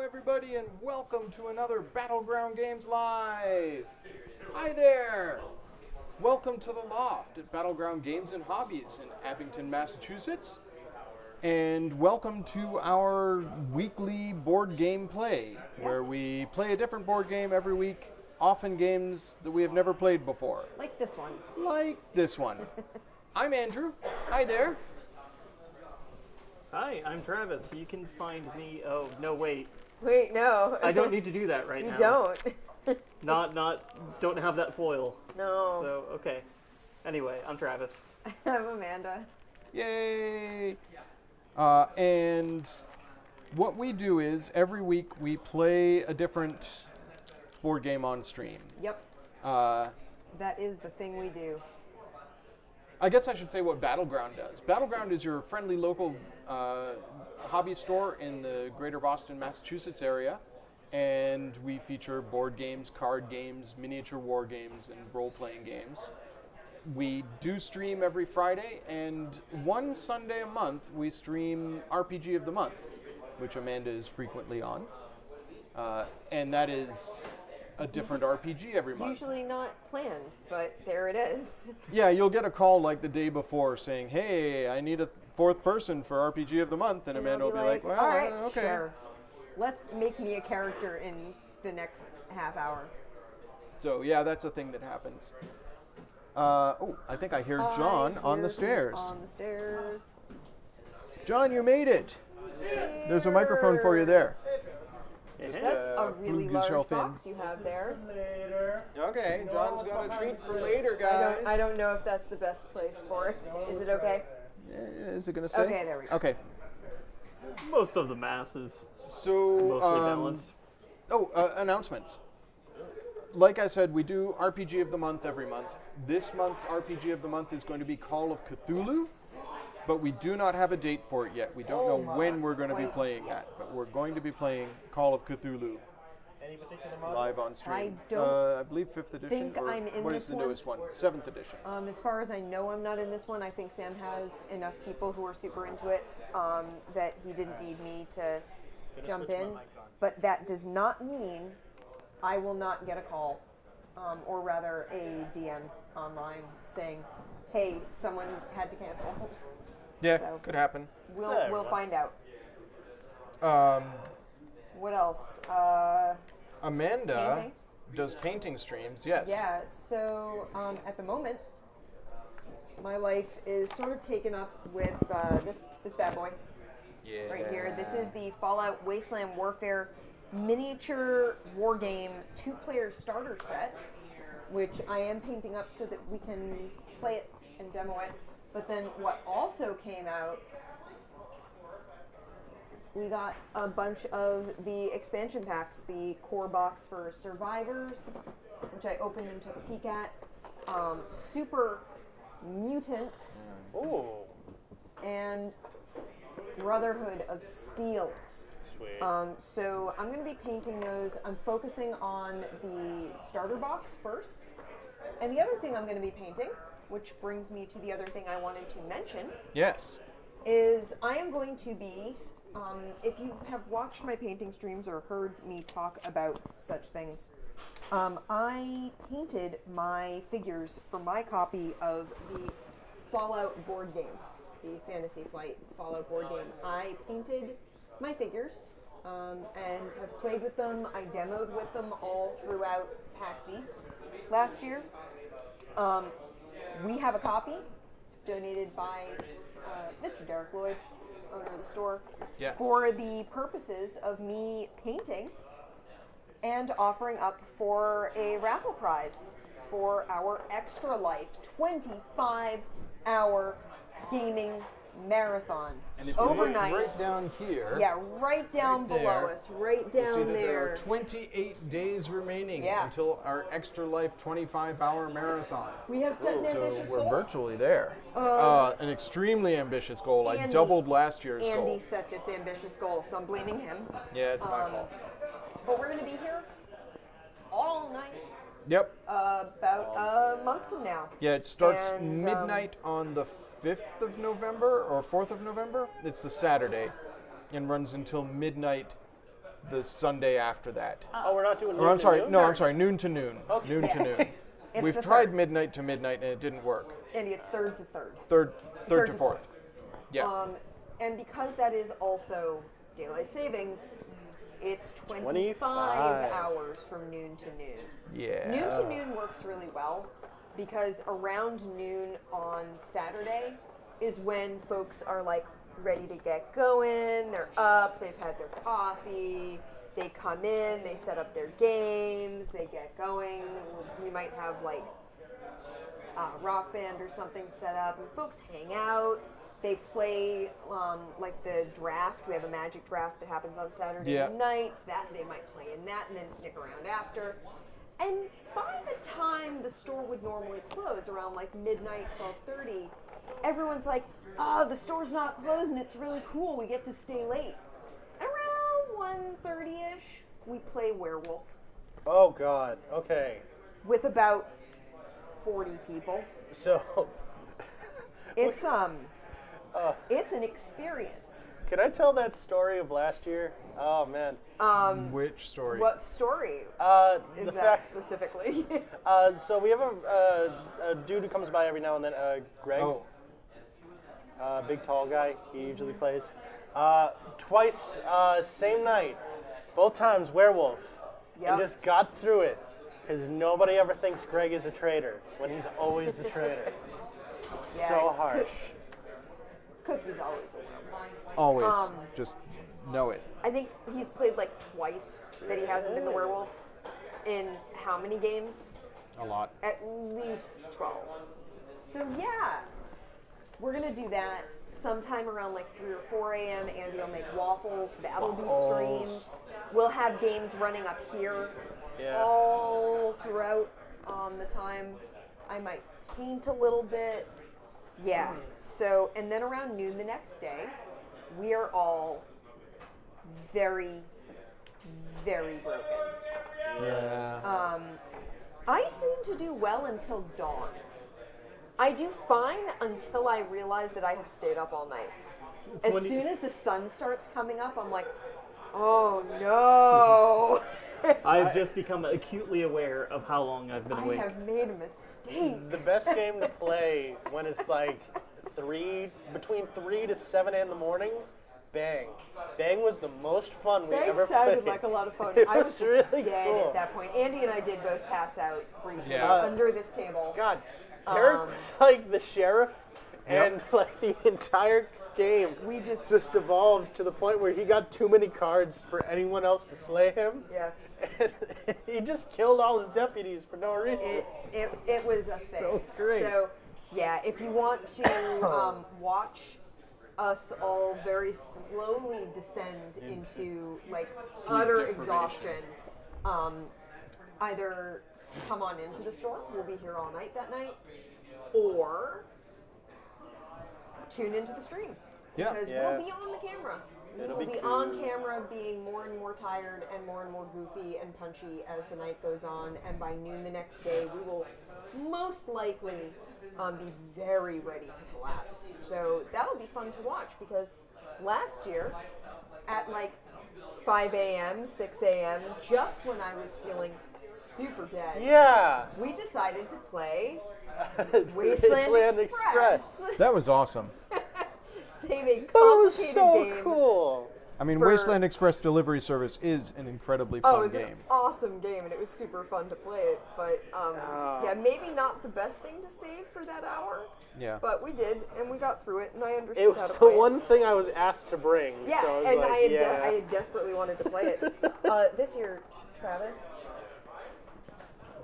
everybody, and welcome to another Battleground Games Live. Hi there. Welcome to the Loft at Battleground Games and Hobbies in Abington, Massachusetts. And welcome to our weekly board game play, where we play a different board game every week, often games that we have never played before. Like this one. Like this one. I'm Andrew. Hi there. Hi, I'm Travis. You can find me. Oh no, wait. Wait, no. I don't need to do that right you now. don't. Don't have that foil. No. So okay. Anyway, I'm Travis. I'm Amanda. Yay! And what we do is every week we play a different board game on stream. Yep. That is the thing we do. I guess I should say what Battleground does. Battleground is your friendly local hobby store in the greater Boston, Massachusetts area. And we feature board games, card games, miniature war games, and role-playing games. We do stream every Friday, and one Sunday a month we stream RPG of the Month, which Amanda is frequently on. And that is a different RPG every month. Usually not planned, but there it is. Yeah, you'll get a call like the day before saying, hey, I need a fourth person for RPG of the Month, and Amanda will be like, well, all right, okay. Sure. Let's make me a character in the next half hour. So, yeah, that's a thing that happens. I think I hear John on the stairs. On the stairs. John, you made it. There's a microphone for you there. That's a really large box you have there. Okay, John's got a treat for later, guys. I don't know if that's the best place for it. Is it okay? Is it going to stay? Okay, there we go. Okay. Most of the mass is So, mostly balanced. Announcements. Like I said, we do RPG of the Month every month. This month's RPG of the Month is going to be Call of Cthulhu, but we do not have a date for it yet. We don't know when we're going to be playing that, but we're going to be playing Call of Cthulhu live on stream. I believe 5th edition. Think or I'm in what this is the one? newest one? 7th edition. As far as I know, I'm not in this one. I think Sam has enough people who are super into it that he didn't need me to jump in. But that does not mean I will not get a call, or rather a DM online saying, hey, someone had to cancel. Yeah, So, could happen. We'll find out. What else? Amanda Painting? does painting streams, yes. Yeah, so at the moment, my life is sort of taken up with this bad boy right here. This is the Fallout Wasteland Warfare miniature war game 2-player starter set, which I am painting up so that we can play it and demo it. But then what also came out, we got a bunch of the expansion packs, the core box for Survivors, which I opened and took a peek at, Super Mutants, and Brotherhood of Steel. So I'm going to be painting those. I'm focusing on the starter box first. And the other thing I'm going to be painting, which brings me to the other thing I wanted to mention, Yes. is I am going to be, if you have watched my painting streams or heard me talk about such things, I painted my figures for my copy of the Fallout board game, the Fantasy Flight Fallout board game. I painted my figures and have played with them. I demoed with them all throughout PAX East last year. We have a copy donated by Mr. Derek Lloyd, owner of the store, for the purposes of me painting and offering up for a raffle prize for our Extra Life 25-hour gaming marathon. And if you overnight. look right down here, Yeah, right down right below there, us, right you'll see down that there are there. 28 days remaining Yeah. until our Extra Life 25-hour marathon. We have set an So ambitious we're goal. virtually there. An extremely ambitious goal. I Andy- doubled last year's Andy goal. set this ambitious goal, so I'm blaming him. Yeah, it's my fault. But we're going to be here all night, Yep. about a month from now. Yeah, it starts And, midnight on the 5th of November or 4th of November. It's the Saturday and runs until midnight the Sunday after that. Oh, we're not doing. Or I'm sorry, noon? no, I'm sorry, noon to noon. Okay. Noon to noon. It's We've the tried third. midnight to midnight and it didn't work. Andy, it's third to third. Third to fourth. Yeah. And because that is also daylight savings, it's 25 25. hours from noon to noon. Yeah. Noon to noon works really well because around noon on Saturday is when folks are like ready to get going. They're up, they've had their coffee, they come in, they set up their games, they get going. We might have like a rock band or something set up, and folks hang out. They play like the draft. We have a Magic draft that happens on Saturday nights. That they might play in that and then stick around after. And by the time the store would normally close, around like midnight, 12:30, everyone's like, "Oh, the store's not closed, and it's really cool. We get to stay late." Around 1:30ish, we play Werewolf Oh God. Okay. with about 40 people. So, It's it's an experience. can I tell that story of last year? Oh man. Which story? What story is The that fact. specifically? So we have a dude who comes by every now and then. Greg. Oh, Big tall guy. He usually plays. Twice, same night. Both times werewolf. Yep. And just got through it. Because nobody ever thinks Greg is a traitor when he's always the traitor. It's Yeah, so harsh. Cookie's always a werewolf. always. Just know it. I think he's played like twice that he hasn't been the werewolf. In how many games? A lot. At least 12. So yeah, we're gonna do that sometime around like 3 or 4 a.m. Andy will make waffles. That'll be streamed. We'll have games running up here Yeah. all throughout the time. I might paint a little bit. Yeah. So, and then around noon the next day, we are all very, very broken. Yeah. I seem to do well until dawn. I do fine until I realize that I have stayed up all night. As when you- soon as the sun starts coming up, I'm like, oh no. I've just become acutely aware of how long I've been I awake. have made a mistake. The best game to play when it's like between 3 to 7 in the morning. Bang. Bang was the most fun we Bang ever sounded played. like a lot of fun. It I was just really dead cool. at that point. Andy and I did both pass out briefly Yeah. under this table. God, Derek was like the sheriff, Yep. and like the entire game We just evolved to the point where he got too many cards for anyone else to slay him. yeah. And he just killed all his deputies for no reason. It was a thing. So great. So, yeah, if you want to watch us all very slowly descend into like Sleep utter deprivation. exhaustion, either come on into the store, we'll be here all night that night, or tune into the stream. Yeah. Because Yeah. we'll be on the camera. We It'll will be be cool. on camera being more and more tired and more goofy and punchy as the night goes on. And by noon the next day, we will most likely be very ready to collapse. So that'll be fun to watch because last year at like 5 a.m., 6 a.m., just when I was feeling super dead, Yeah. we decided to play Wasteland Express. That was awesome. Save a But it was complicated so game. cool. I mean, For- Wasteland Express delivery service is an incredibly Oh, it fun was game. an awesome game, and it was super fun to play it. But yeah, maybe not the best thing to save for that hour, Yeah. but we did, and we got through it, and I understood It was how to the play one thing I was asked to bring. it. Yeah, so I was and like, I had yeah. I had desperately wanted to play it. This year, Travis,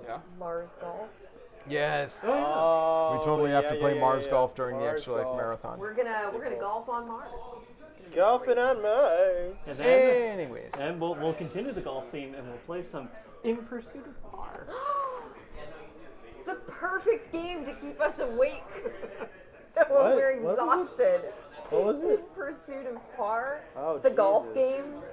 Yeah. Mars Golf. Yes. Oh, We totally have to yeah, play yeah, Mars yeah. Golf during the Mars Extra Life Golf. Marathon. We're gonna golf on Mars. Golfing on Mars. And then, Anyways. and we'll continue the golf theme and we'll play some In Pursuit of Par. The perfect game to keep us awake when What? we're What was it? exhausted. What was In it? Pursuit of Par. Oh, It's the golf Jesus. game.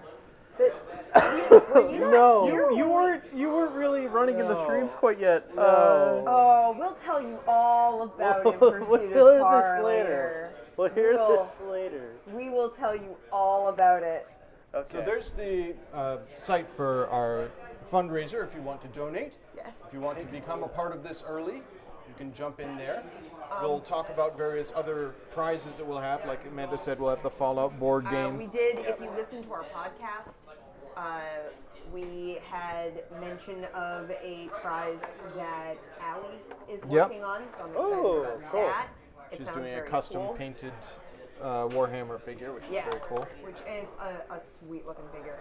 That, were you not No. here You when we- weren't really running in the No. streams quite yet. No. Oh, we'll tell you all about In We'll Pursuit hear of Par this later. We'll hear We'll- this later. We will tell you all about it. Okay. So there's the site for our fundraiser if you want to donate. Yes. If you want to become a part of this early, you can jump in there. We'll talk about various other prizes that we'll have. Like Amanda said, we'll have the Fallout board game. We did, if you listen to our podcast, we had mention of a prize that Allie is working on, so I'm excited about cool. that. It She's sounds doing a very custom cool. painted Warhammer figure, which is very cool. Which is a sweet looking figure.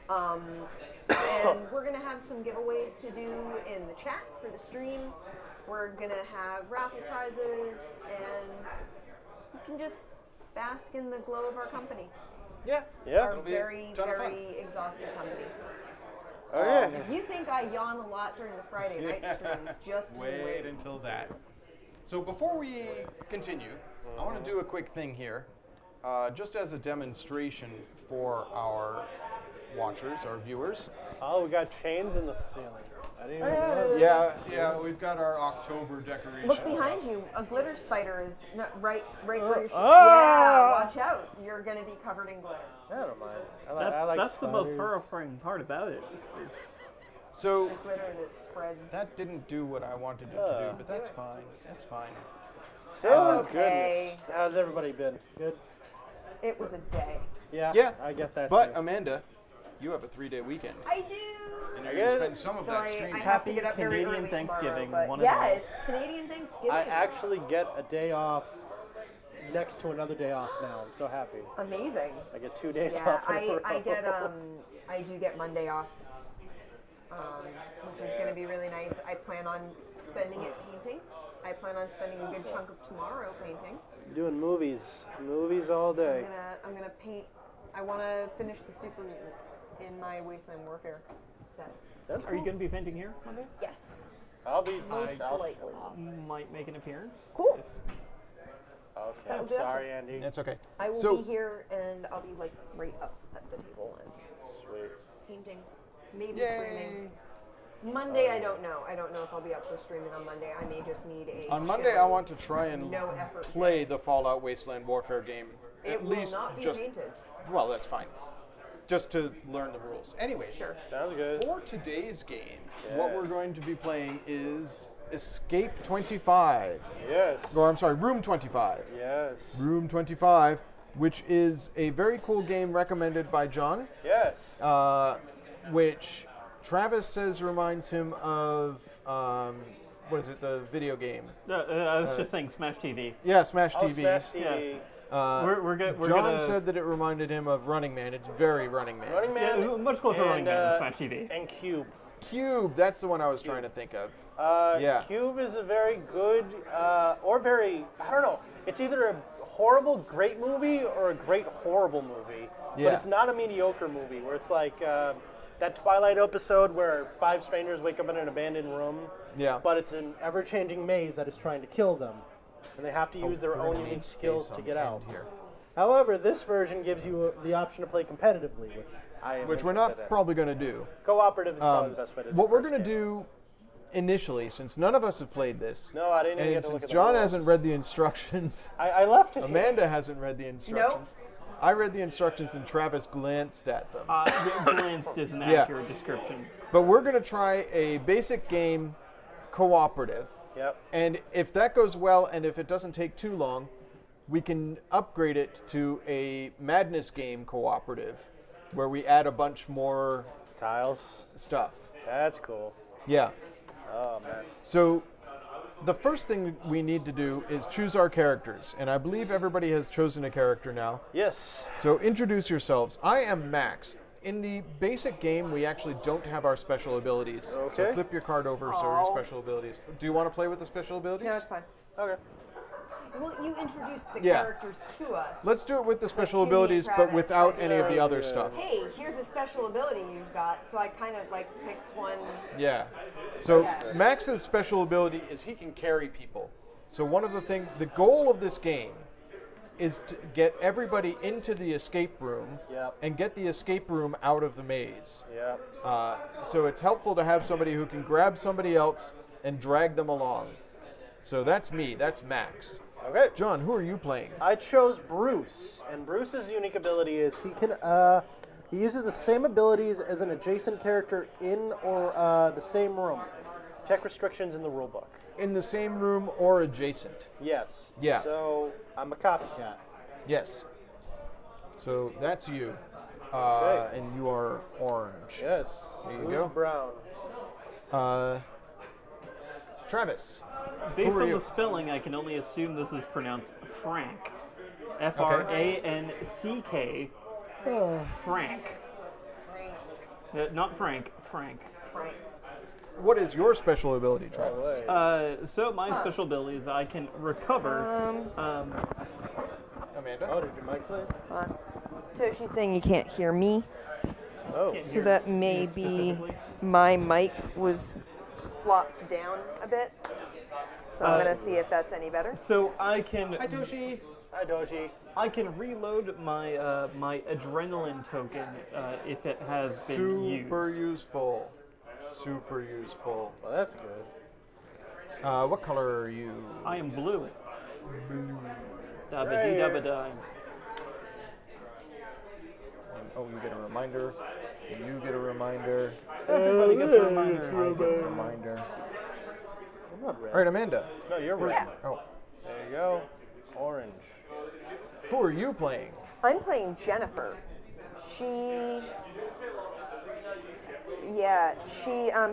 And we're gonna have some giveaways to do in the chat for the stream. We're gonna have raffle prizes, and you can just bask in the glow of our company. Yeah. Our It'll be very, a ton of fun. very exhaustive company. Oh, yeah. If you think I yawn a lot during the Friday night streams, just you Wait wait. until that. So before we continue, I want to do a quick thing here, just as a demonstration for our watchers, our viewers. Oh, we got chains in the ceiling. I didn't even know. Yeah, we've got our October decorations. Look behind up. you. A glitter spider is right where you're. Ah! Yeah, watch out. You're gonna be covered in glitter. I don't mind. I like That's the most spiders. horrifying part about it. Is So Glitter that spreads. that didn't do what I wanted it to do, but that's fine. That's fine. Oh, okay. goodness. How's everybody been? Good? It was a day. Yeah. Yeah, I get that. But too. Amanda, you have a 3-day weekend, I do. and you're going to spend some of that Sorry, streaming. I have to Happy get up very Canadian early Thanksgiving, tomorrow, one but and yeah, all. it's Canadian Thanksgiving. I actually get a day off next to another day off now. I'm so happy. Amazing. I get 2 days Yeah, off in a row. I do get Monday off, which is going to be really nice. I plan on spending it painting. I plan on spending a good chunk of tomorrow painting. Doing movies all day. I'm gonna paint. I want to finish the super mutants in my Wasteland Warfare set. That's are you going to be painting here Monday? Yes. I'll be most I'll- likely. Might make an appearance. Cool. Okay, That I'm would be sorry, Andy. That's okay. I will So be here, and I'll be like right up at the table and Sweet. painting, maybe yay. streaming. Monday, I don't know. I don't know if I'll be up for streaming on Monday. I may just need a. On Monday, show. I want to try and No effort play the Fallout Wasteland Warfare game. It At will least not be just painted. well, that's fine. Just to learn the rules. Anyways, Sure. Sounds good. for today's game, what we're Yes. going to be playing is Escape 25. Yes. Or I'm sorry, Room 25. Yes. Room 25, which is a very cool game recommended by John, Yes. which Travis says reminds him of, what is it, the video game? I was just saying Smash TV. Yeah, Smash Oh, TV. Smash TV. We're John gonna said that it reminded him of Running Man. It's very Running Man. Running Man. yeah, much closer to and, Running Man than Smash TV. And Cube. Cube, that's the one I was trying to think of. Yeah. Cube is a very good, or very, I don't know. It's either a horrible, great movie or a great, horrible movie. Yeah. But it's not a mediocre movie where it's like that Twilight episode where 5 strangers wake up in an abandoned room. Yeah. But it's an ever-changing maze that is trying to kill them. And they have to use their We're own gonna need unique space skills on to get the out. end here. However, this version gives you the option to play competitively, which We're interested not in. probably going to do. Cooperative is probably the best way to do What we're first going to game. do initially, since none of us have played this, No, I didn't even and get to look since at the John rules. hasn't read the instructions, I left it here. Amanda hasn't read the instructions. I read the instructions and Travis glanced at them. Glanced is an Yeah. accurate description. But we're going to try a basic game cooperative. Yep. And if that goes well and if it doesn't take too long, we can upgrade it to a madness game cooperative where we add a bunch more Tiles. stuff. That's cool. Yeah. Oh, man. So the first thing we need to do is choose our characters. And I believe everybody has chosen a character now. Yes. So introduce yourselves. I am Max. In the basic game, we actually don't have our special abilities. So Okay. flip your card over so your Aw. special abilities. Do you want to play with the special abilities? Yeah, that's fine. Okay. Well, you introduced the Yeah. characters to us. Let's do it with the special Timmy, abilities, but Travis, without right any of the here. other stuff. Hey, here's a special ability you've got. So I kind of like picked one. Yeah. So Yeah. Max's special ability is he can carry people. So one of the things, the goal of this game is to get everybody into the escape room Yep. and get the escape room out of the maze. Yep. So it's helpful to have somebody who can grab somebody else and drag them along. So that's me. That's Max. Okay. John, who are you playing? I chose Bruce, and Bruce's unique ability is he can He uses the same abilities as an adjacent character in or the same room. Check restrictions in the rulebook. In the same room or adjacent. Yes. Yeah. So I'm a copycat. Yes. So that's you. Okay. And you are orange. Yes. There you Who's go. brown? Travis. Based Who are on you? the spelling, I can only assume this is pronounced Frank. Franck. Frank. Not Frank, Frank. Right. What is your special ability, Travis? So my special ability is I can recover. Amanda? Oh, did your mic play? So she's saying you can't hear me. Oh. Can't So hear that you may be specifically. my mic was flopped down a bit. So I'm gonna see if that's any better. So I can Hi, Toshi. Hi, Doji. I can reload my my adrenaline token if it has been used. Super useful. Super useful. Well, that's good. What color are you? I am blue. Dabba dee dabba die. Oh, you get a reminder. You get a reminder. Everybody gets a reminder. I get a reminder. I'm not red. All right, Amanda. No, you're red. Yeah. Oh, There you go. Orange. who are you playing? I'm playing Jennifer. She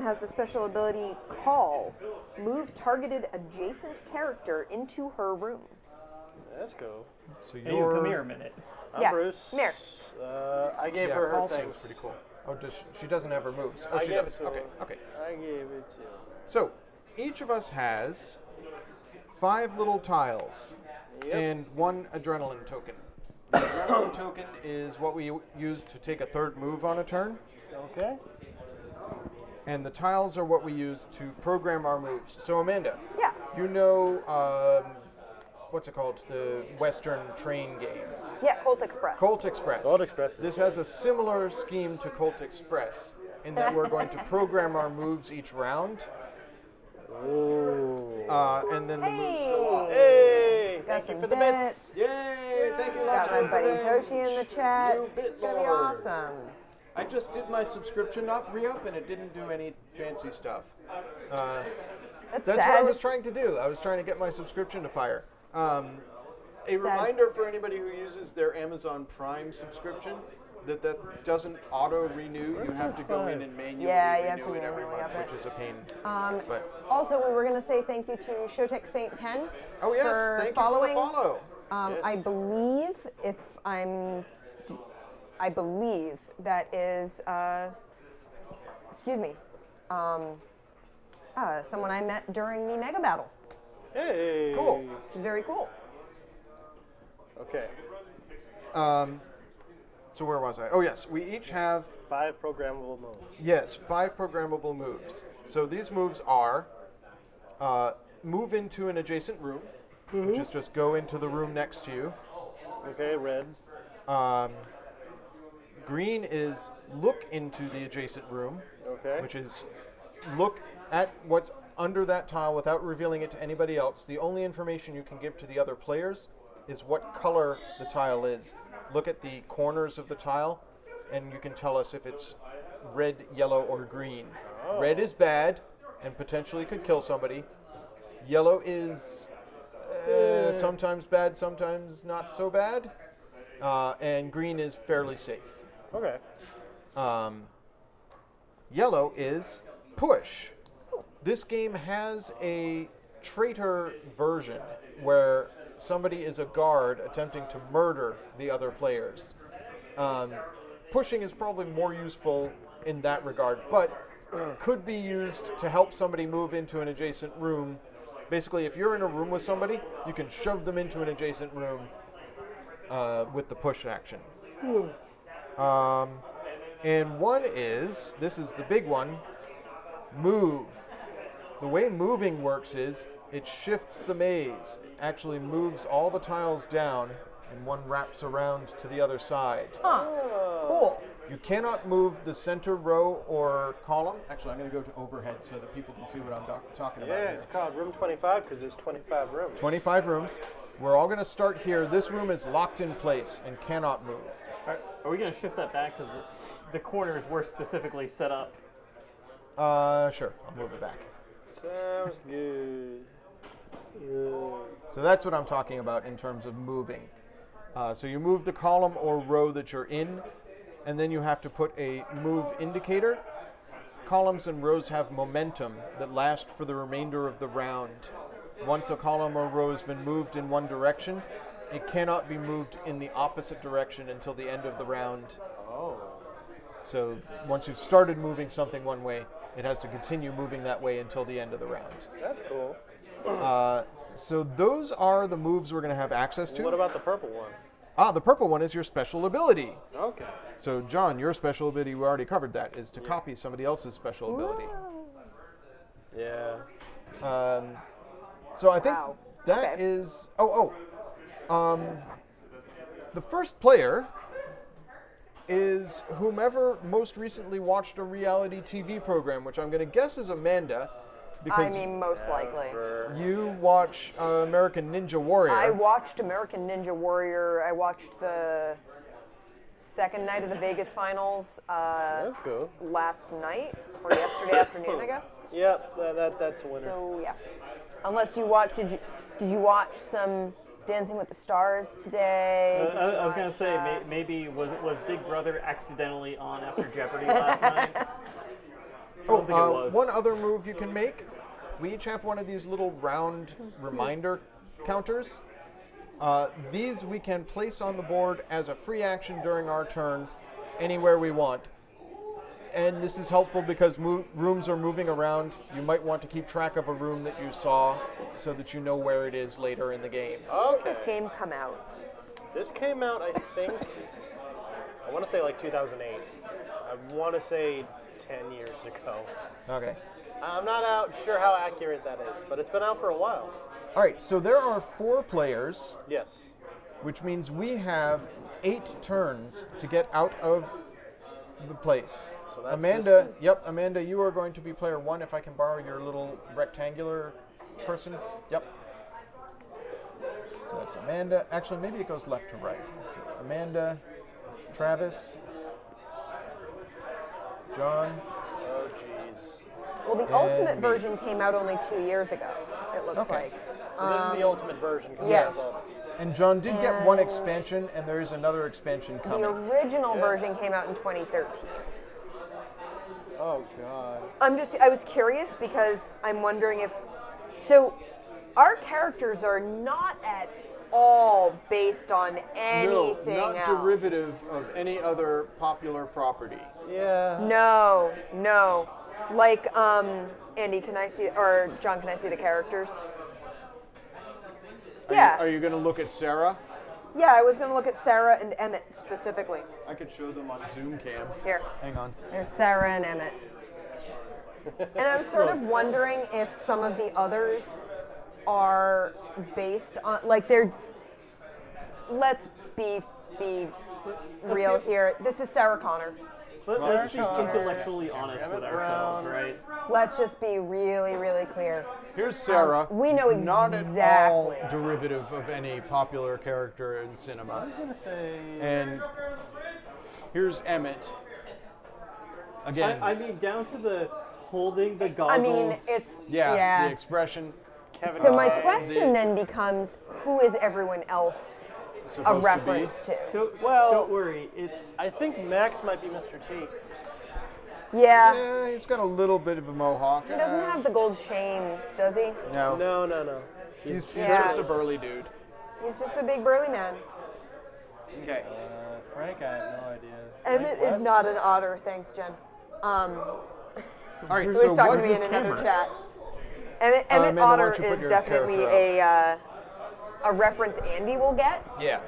has the special ability Call. Move targeted adjacent character into her room. Let's go. So Hey, you come here a minute. I'm Yeah, Bruce. come here. I gave Yeah, her call things. seems pretty cool. Oh, she doesn't have her moves. Oh, I she gave does. it to Okay, her. okay. I gave it to her. So each of us has 5 little tiles Yep. and 1 adrenaline token. The adrenaline token is what we use to take a third move on a turn, Okay. and the tiles are what we use to program our moves. So Amanda, Yeah. you know what's it called? The Western train game. Yeah, Colt Express. Colt Express. Colt Express is This has a similar scheme to Colt Express in that we're going to program our moves each round, Ooh. and then the moves go off. Hey! Got Thank you some for the bits. Yay! Thank you, Got Lobster, my for buddy the Toshi in the chat. New bit It's gonna be lord. awesome. I just did my subscription re-up, and it didn't do any fancy stuff. That's That's sad. what I was trying to do. I was trying to get my subscription to fire. A reminder for anybody who uses their Amazon Prime subscription that doesn't auto-renew. You have to go in and manually Yeah, you have renew to it every manually month, up it. which is a pain. But Also, we were going to say thank you to Showtech Saint 10 oh yes, for thank following. you for the follow. I believe I believe that is, excuse me, someone I met during the Mega Battle. Hey! Cool. Which is very cool. Okay. So where was I? Oh yes, we each have 5 programmable moves. yes 5 programmable moves. So these moves are move into an adjacent room, which is just go into the room next to you. Okay, red. Green is look into the adjacent room, Okay. which is look at what's under that tile without revealing it to anybody else. The only information you can give to the other players is what color the tile is. Look at the corners of the tile, and you can tell us if it's red, yellow, or green. Red is bad and potentially could kill somebody. Yellow is sometimes bad, sometimes not so bad. And green is fairly safe. Okay. Yellow is push. This game has a traitor version where somebody is a guard attempting to murder the other players. Pushing is probably more useful in that regard, but could be used to help somebody move into an adjacent room. Basically, if you're in a room with somebody, you can shove them into an adjacent room with the push action. And one is, this is the big one, move. The way moving works is it shifts the maze, actually moves all the tiles down, and one wraps around to the other side. Cool. You cannot move the center row or column. Actually, I'm going to go to overhead so that people can see what I'm talking about Yeah, here. it's called room 25 because there's 25 rooms. 25 rooms. We're all going to start here. This room is locked in place and cannot move. Are we going to shift that back because the corners were specifically set up? Sure. I'll move it back. Sounds good. So that's what I'm talking about in terms of moving. So you move the column or row that you're in, and then you have to put a move indicator. Columns and rows have momentum that last for the remainder of the round. Once a column or row has been moved in one direction, it cannot be moved in the opposite direction until the end of the round. Oh. So once you've started moving something one way, it has to continue moving that way until the end of the round. That's cool. So those are the moves we're going to have access to. What about the purple one? The purple one is your special ability. Okay. So, John, your special ability, we already covered that, is to copy somebody else's special ability. Yeah. So I think Wow. that Okay. is. The first player is whomever most recently watched a reality TV program, which I'm going to guess is Amanda, I because mean, most likely. you watch American Ninja Warrior. I watched American Ninja Warrior. I watched the second night of the Vegas finals That's cool. last night or yesterday afternoon, I guess. Yep, that's a winner. So yeah, unless you watched, did you watch some Dancing with the Stars today? Did you I was going watch, to say, maybe was Big Brother accidentally on after Jeopardy last night? I don't think it was. One other move you can make. We each have one of these little round reminder counters. These we can place on the board as a free action during our turn, anywhere we want. And this is helpful because rooms are moving around. You might want to keep track of a room that you saw so that you know where it is later in the game. When did this game come out? This came out, I think, I want to say like 2008. I want to say 10 years ago. Okay. I'm not sure how accurate that is, but it's been out for a while. All right, so there are 4 players, Yes. which means we have 8 turns to get out of the place. So that's Amanda, Amanda, you are going to be player 1 if I can borrow your little rectangular person. Yep. So that's Amanda. Actually, maybe it goes left to right. So Amanda, Travis, John. Oh, jeez. Well, the ultimate version came out only 2 years ago. It looks Okay. like. So this is the ultimate version. Yes. And John did get one And- expansion, and there is another expansion The coming. original version came out in 2013. Oh, God. I was curious because I'm wondering if, so our characters are not at all based on anything not else. derivative of any other popular property. Yeah. No. Like, Andy, can I see, or John, can I see the characters? Yeah. Are you going to look at Sarah? Yeah, I was going to look at Sarah and Emmett specifically. I could show them on Zoom cam. Here. Hang on. There's Sarah and Emmett. And I'm sort of wondering if some of the others are based on, like, let's be real here. This is Sarah Connor. Let's be Connor. intellectually honest with ourselves, right? Let's just be really, really clear. Here's Sarah. we know Not at exactly. all derivative of any popular character in cinema. And here's Emmett. Again, I mean, down to the holding the goggles. I mean, it's, the expression So my question then becomes, who is everyone else a supposed reference to? Don't worry. It's I think Max might be Mr. T. Yeah. Yeah, he's got a little bit of a mohawk. He doesn't have the gold chains, does he? No. No. He's Yeah. just a burly dude. He's just a big burly man. Okay. Frank, I have no idea. Emmett is not an otter, thanks, Jen. All right, Who so was talking what to me in is another camera? chat. Emmett Amanda, why Otter don't you put is your definitely character a reference Andy will get. Yeah.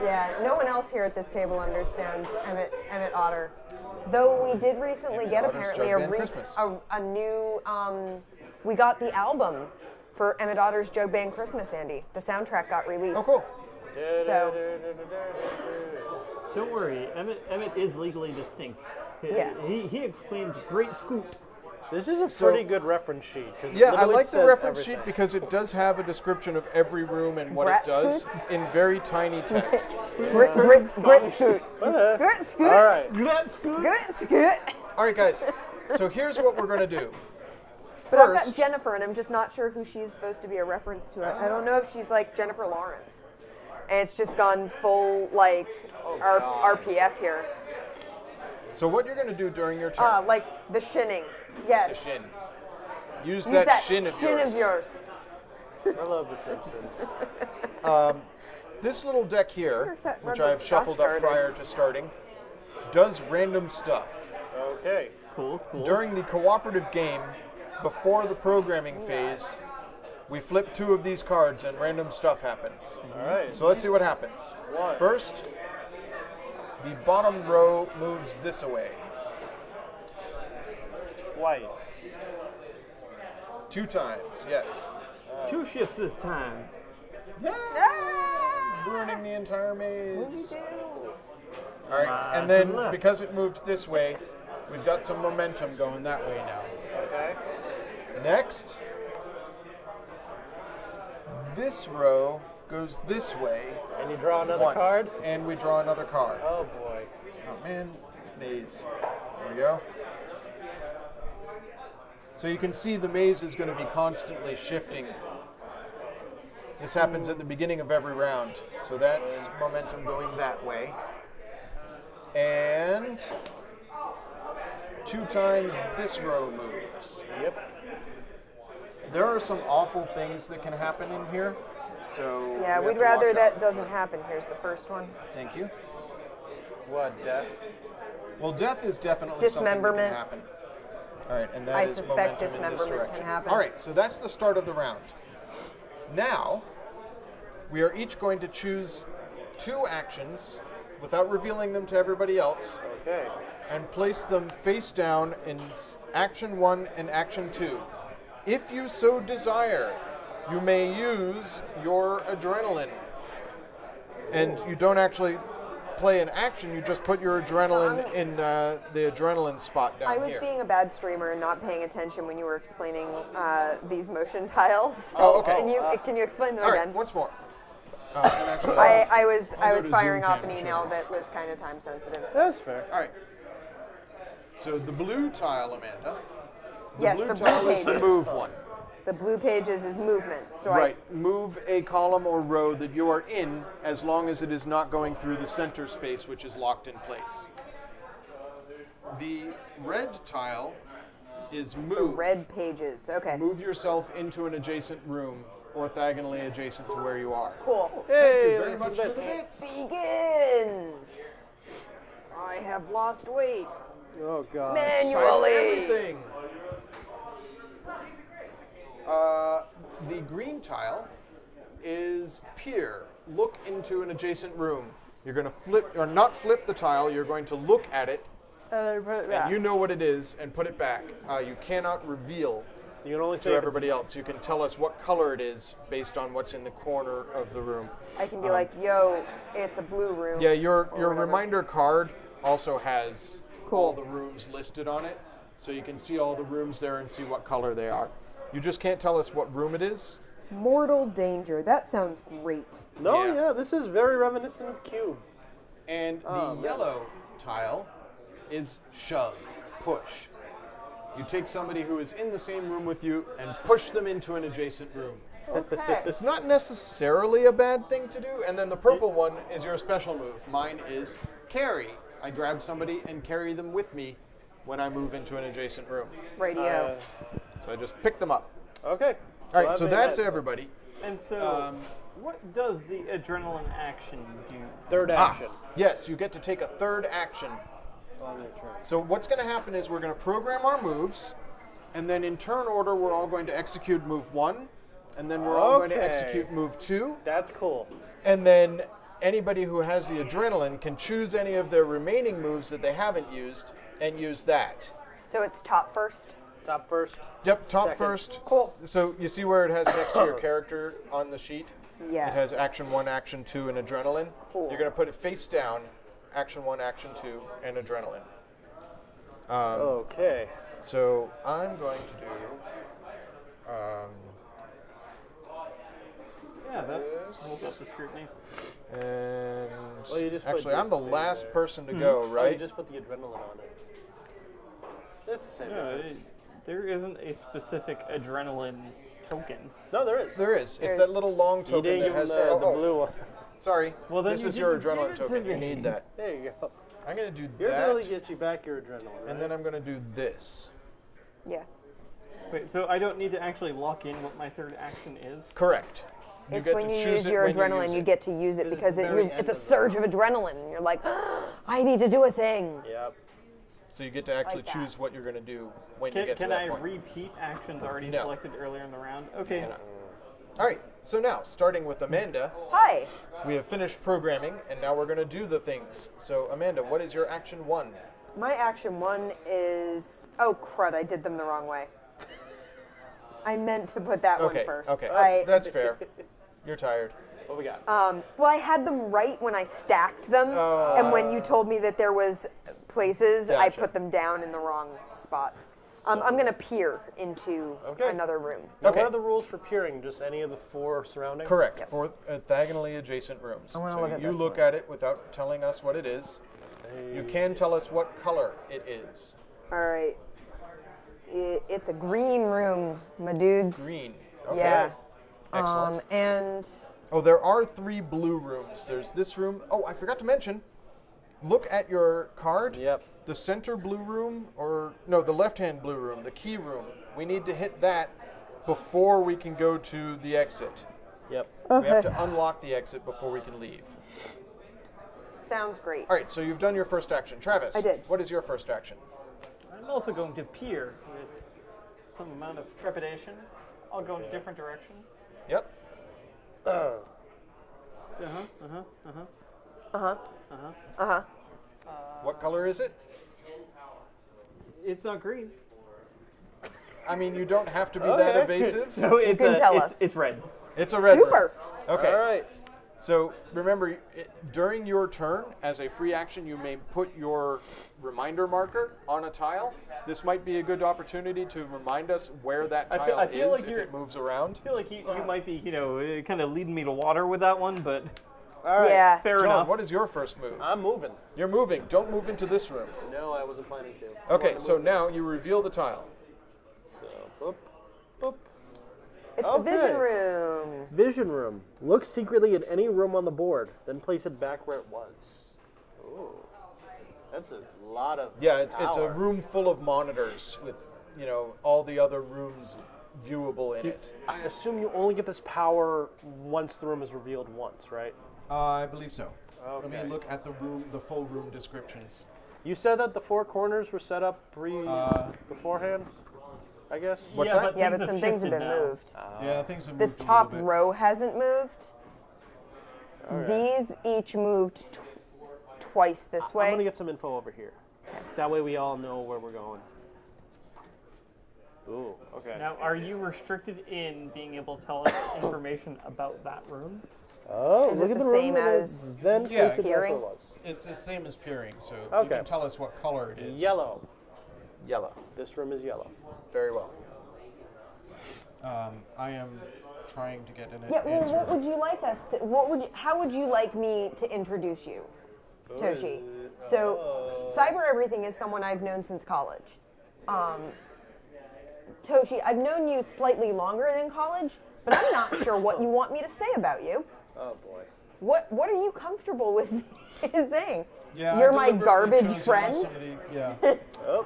Yeah, no one else here at this table understands Emmett Otter. Though we did recently get Otter's apparently Jug Band Christmas. a new, we got the album for Emmett Otter's Jug Band Christmas, Andy. The soundtrack got released. Oh, cool. So, don't worry. Emmett is legally distinct. Yeah. He exclaims, "Great scoop!" This is a pretty good reference sheet. 'Cause it Yeah, I literally like the says reference everything. sheet because it does have a description of every room and what Brat it does scoot? in very tiny text. Grit scoot. Grit scoot. All right. Grit scoot. All right, guys. So here's what we're gonna do. But I've got First, Jennifer, and I'm just not sure who she's supposed to be a reference to. I don't know if she's like Jennifer Lawrence. And it's just gone full, like, RPF here. so what you're gonna do during your turn? Like the shinning. Yes. Shin. Use Use that shin of yours. I love The Simpsons. This little deck here, if that which rebel I have shuffled up started. prior to starting, does random stuff. Okay. Cool. During the cooperative game, before the programming phase, we flip 2 of these cards and random stuff happens. All right. So let's see what happens. One. First, the bottom row moves this away. Twice. 2 times, yes. 2 shifts this time. Ruining the entire maze. Do. All right, Slide and to then the left. because it moved this way, we've got some momentum going that way now. Okay. Next, this row goes this way And you draw another once, card. and we draw another card. Oh boy. Oh man, this maze. There we go. So you can see the maze is going to be constantly shifting. This happens at the beginning of every round. So that's momentum going that way. And 2 times this row moves. Yep. There are some awful things that can happen in here. So Yeah, we have we'd to rather watch that out. doesn't happen. Here's the first one. Thank you. What, death? Well, death is definitely something that can Dismemberment. happen. All right, and that I is suspect momentum in this dismemberment can direction. happen. All right, so that's the start of the round. Now, we are each going to choose 2 actions without revealing them to everybody else Okay. and place them face down in action 1 and action 2. If you so desire, you may use your adrenaline. And you don't actually play an action, you just put your adrenaline in the adrenaline spot down I was here. being a bad streamer and not paying attention when you were explaining these motion tiles. Oh, okay. Can you explain them All right, again? once more. And actually, I was go to firing Zoom off cam an and show email you. that was kind of time sensitive. So. That's fair. all right. So the blue tile, Amanda. The Yes, blue the blue tile is the pages. move one. The blue pages is movement. So Right. Move a column or row that you are in as long as it is not going through the center space, which is locked in place. The red tile is move. red pages. Okay. Move yourself into an adjacent room, orthogonally adjacent to where you are. Cool. Thank you very much for the bits. Begins. I have lost weight Oh god. manually. Everything. The green tile is peer. Look into an adjacent room. You're going to flip, or not flip the tile, you're going to look at it, and you know what it is, and put it back. You cannot reveal You can only say to if everybody else. You can tell us what color it is based on what's in the corner of the room. I can be like, yo, it's a blue room. Yeah, your whatever. reminder card also has Cool. all the rooms listed on it, so you can see all the rooms there and see what color they are. You just can't tell us what room it is. Mortal danger. That sounds great. No, Yeah. yeah, this is very reminiscent of Cube. And the Oh, man. yellow tile is shove, push. You take somebody who is in the same room with you and push them into an adjacent room. Okay. It's not necessarily a bad thing to do. And then the purple one is your special move. Mine is carry. I grab somebody and carry them with me when I move into an adjacent room. Radio. So I just pick them up. Okay. All right, so that made that's sense. everybody. And so, what does the adrenaline action do? Third action. Yes, you get to take a third action. On your turn. So what's going to happen is we're going to program our moves, and then in turn order, we're all going to execute move 1, and then we're all going to Okay. execute move 2, That's cool. and then anybody who has the adrenaline can choose any of their remaining moves that they haven't used and use that. So it's top first. Top first. Yep, top Second. first. Cool. So you see where it has next to your character on the sheet? Yes. It has action 1, action 2, and adrenaline. Cool. You're going to put it face down, action 1, action 2, and adrenaline. Okay. So I'm going to do. Yeah, that holds up to scrutiny. And Well, you just put actually, your I'm the thing last there. person to go, Oh, you right? just put the adrenaline on it. It's the same No, difference. there isn't a specific adrenaline token. No, there is. There is. It's There's- that little long You token didn't that give him has. the blue one. Sorry. Well, then this you is your didn't adrenaline give it to token. You me. need that. There you go. I'm going to do Your that. ability gets you back your adrenaline, right? And then I'm going to do this. Yeah. Wait, so I don't need to actually lock in what my third action is? Correct. You It's get when to you choose use it your when adrenaline, use you it. get to use it This is because the very it's a end of surge of adrenaline. And you're like, I need to do a thing. Yep. So you get to actually Like that. choose what you're going to do when you Can, get to can that I point. repeat actions already No. selected earlier in the round? Okay. All right. So now, starting with Amanda, Hi. we have finished programming, and now we're going to do the things. So Amanda, what is your action 1? My action 1 is. Oh, crud, I did them the wrong way. I meant to put that Okay. one first. Okay. That's fair. You're tired. What we got? Well, I had them right when I stacked them, and when you told me that there was places, I Gotcha. put them down in the wrong spots. I'm going to peer into Okay. another room. Now, Okay. what are the rules for peering? Just any of the 4 surrounding? Correct. Yep. 4 diagonally adjacent rooms. wanna So look at you this look one. at it without telling us what it is. You can tell us what color it is. All right. It's a green room, my dudes. Green. Okay. Yeah. Excellent. And Oh, there are 3 blue rooms. There's this room. Oh, I forgot to mention. Look at your card. Yep. The center blue room, or no, the left-hand blue room, the key room. We need to hit that before we can go to the exit. Yep. We have to unlock the exit before we can leave. sounds great. All right, so you've done your first action. Travis, I did. What is your first action? I'm also going to peer with some amount of trepidation. I'll go in a different direction. Yep. What color is it? It's not green. I mean, you don't have to be that evasive. No, it's can tell us. it's red. It's a red Super. room. Okay. All right. So remember, during your turn, as a free action, you may put your reminder marker on a tile. This might be a good opportunity to remind us where that I tile feel is like if you're- it moves around. I feel like you might be, kind of leading me to water with that one, but All right. Yeah. fair John, enough. what is your first move? I'm moving. You're moving. Don't move into this room. No, I wasn't planning to. I Okay, wanted to so move. now you reveal the tile. So, boop, boop. It's Okay. the vision room. Vision room. Look secretly at any room on the board, then place it back where it was. Ooh. That's a lot of Yeah, it's a power. room full of monitors with, all the other rooms viewable in it. I assume you only get this power once the room is revealed once, right? I believe so. Let Okay. me look at the full room descriptions. You said that the 4 corners were set up beforehand, I guess? What's yeah, that? But Yeah, things but some have things have shifted been now. moved. Yeah, things have This moved a top little bit. row hasn't moved. Alright. These each moved twice this I'm way. going to get some info over here. That way we all know where we're going. Ooh, okay. Now, are you restricted in being able to tell us information about that room? Oh, Is look it at the the room same that as is then Yeah. place it back where Peering? it was. It's the same as peering, so you Okay. can tell us what color it is. Yellow. Yellow. This room is yellow. Very well. I am trying to get an Yeah, well, answer. what would you like us to? How would you like me to introduce you, Toshi? So, Cyber Everything is someone I've known since college. Toshi, I've known you slightly longer than college, but I'm not sure what you want me to say about you. Oh boy. What are you comfortable with me saying? Yeah, You're I my deliberately garbage chose friend. somebody- Yeah. Oh.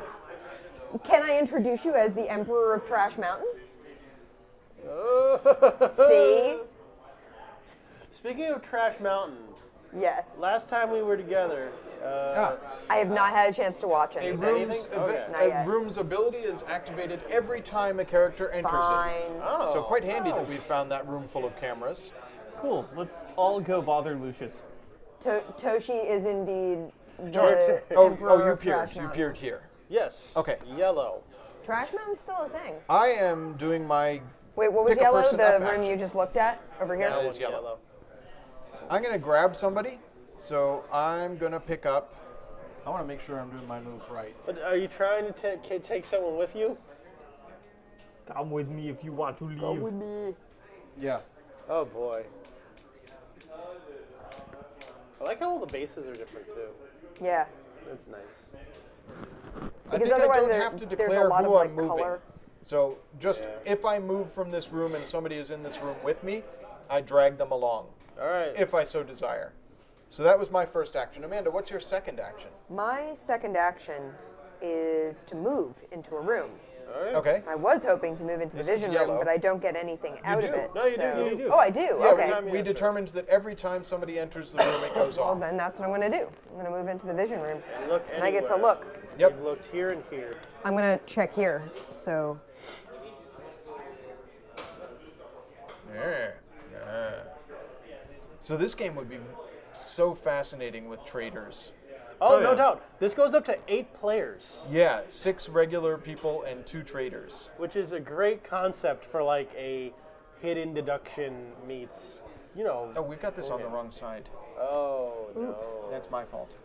Can I introduce you as the Emperor of Trash Mountain? Oh. See? Speaking of Trash Mountain, Yes. last time we were together, I have not had a chance to watch A it. room's, anything? Okay. Not a yet. room's ability is activated every time a character enters it. Fine. oh. So quite handy that we found that room full of cameras. Cool. Let's all go bother Lucius. Toshi is indeed the George, Emperor you of peered. Trash You Mountain. peered here. Yes. Okay. Yellow. Trash Mountain's still a thing. I am doing my. Wait, what was Pick a yellow? person The up room action. you just looked at over here? That is yellow. I'm going to grab somebody. So I'm going to pick up I want to make sure I'm doing my move right. But are you trying to take someone with you? Come with me if you want to leave. me. Yeah. Oh boy. I like how all the bases are different too. Yeah. That's nice. I Because think I otherwise don't there- have to there's a declare lot who of, like, I'm moving. color. So just Yeah. if I move from this room and somebody is in this room with me, I drag them along, All right. if I so desire. So that was my first action. Amanda, what's your second action? My second action is to move into a room. All right. Okay. I was hoping to move into the This is vision yellow. room, but I don't get anything out of do. it. No, you do, so- you do. Oh, I do. Yeah, okay. we determined that every time somebody enters the room, it goes Well, off. then that's what I'm going to do. I'm going to move into the vision room. And look And I get to anywhere. look. Yep. You've looked here and here. I'm going to check here. So, Yeah. Yeah. So this game would be so fascinating with traders. Oh, Oh, no yeah. doubt. This goes up to 8 players, Yeah, 6 regular people and 2 traders. which is a great concept for like a hidden deduction meets, you know. Oh, we've got this on the wrong side. Oh, no. That's my fault.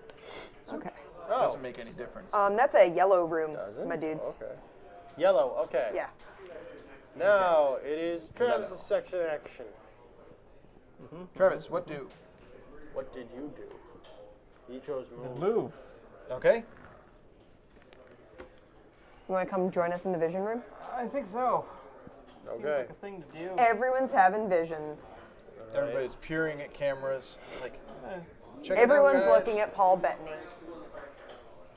okay. Oh, Doesn't make any difference. That's a yellow room, does it? my dudes. Okay. Yellow, okay. Yeah. Now it is Travis's Yellow. section action. Travis, what do? What did you do? He chose move. Move. Okay. You want to come join us in the vision room? I think so. Seems Okay. like a thing to do. Everyone's having visions. Everybody's peering at cameras, like, Eh, check it out, Everyone's guys. looking at Paul Bettany.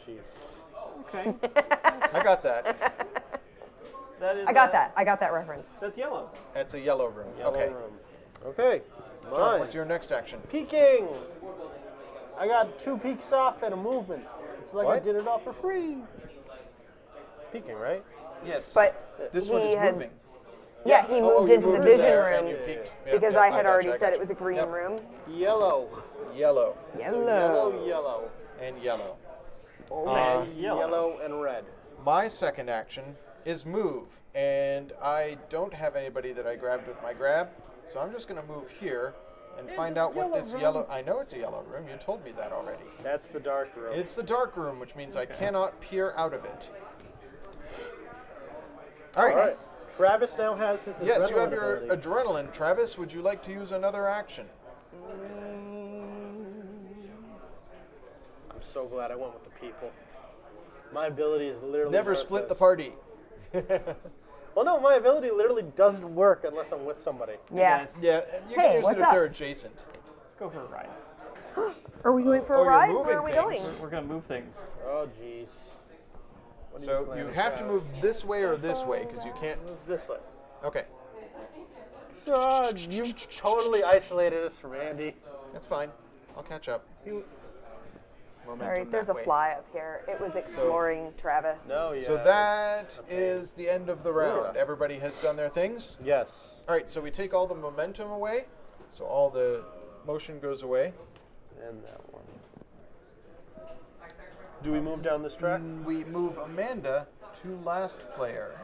Jeez. okay. I got that. That is. I got that. I got that reference. That's yellow. That's a yellow room. Yellow Okay. room. Okay. John, Mine. what's your next action? Peeking. I got 2 peeks off and a movement. It's like I What? did it all for free. Peeking, right? Yes. But this he one is had, moving. Yeah, he Oh, moved you into moved the in vision there and room you peeked. Yep, because yep, I had gotcha, already I said it gotcha. was a green Yep. room. Yellow. Yellow Yellow. Yellow, yellow. and yellow. And yellow. Yellow and red. My second action is move, and I don't have anybody that I grabbed with my grab, so I'm just going to move here and find out what this yellow. I know it's a yellow room. You told me that already. That's the dark room. It's the dark room, which means I cannot peer out of it. All right. All right. Travis now has his Yes, you have adrenaline your ability. adrenaline. Travis, would you like to use another action? I'm so glad I went with the people. My ability is literally Never split the worthless. party. Well, no, my ability literally doesn't work unless I'm with somebody. Yeah. Guys, Yeah, you Hey, can use it what's if up? they're adjacent. let's go for a ride. Are we going for Oh, a you're ride? moving Where are we things. going? We're gonna move things. Oh, jeez. What are So you planning, have to Travis? move this way or this way because you can't. Move this way. Okay, God, you totally isolated us from Andy. that's fine. I'll catch up. You, Momentum Sorry, there's that a way. fly up here. It was exploring Travis. no, yeah. So that is Okay. the end of the round. Yeah. Everybody has done their things. Yes. All right, so we take all the momentum away, so all the motion goes away. And that one. Do we move down this track? And we move Amanda to last player.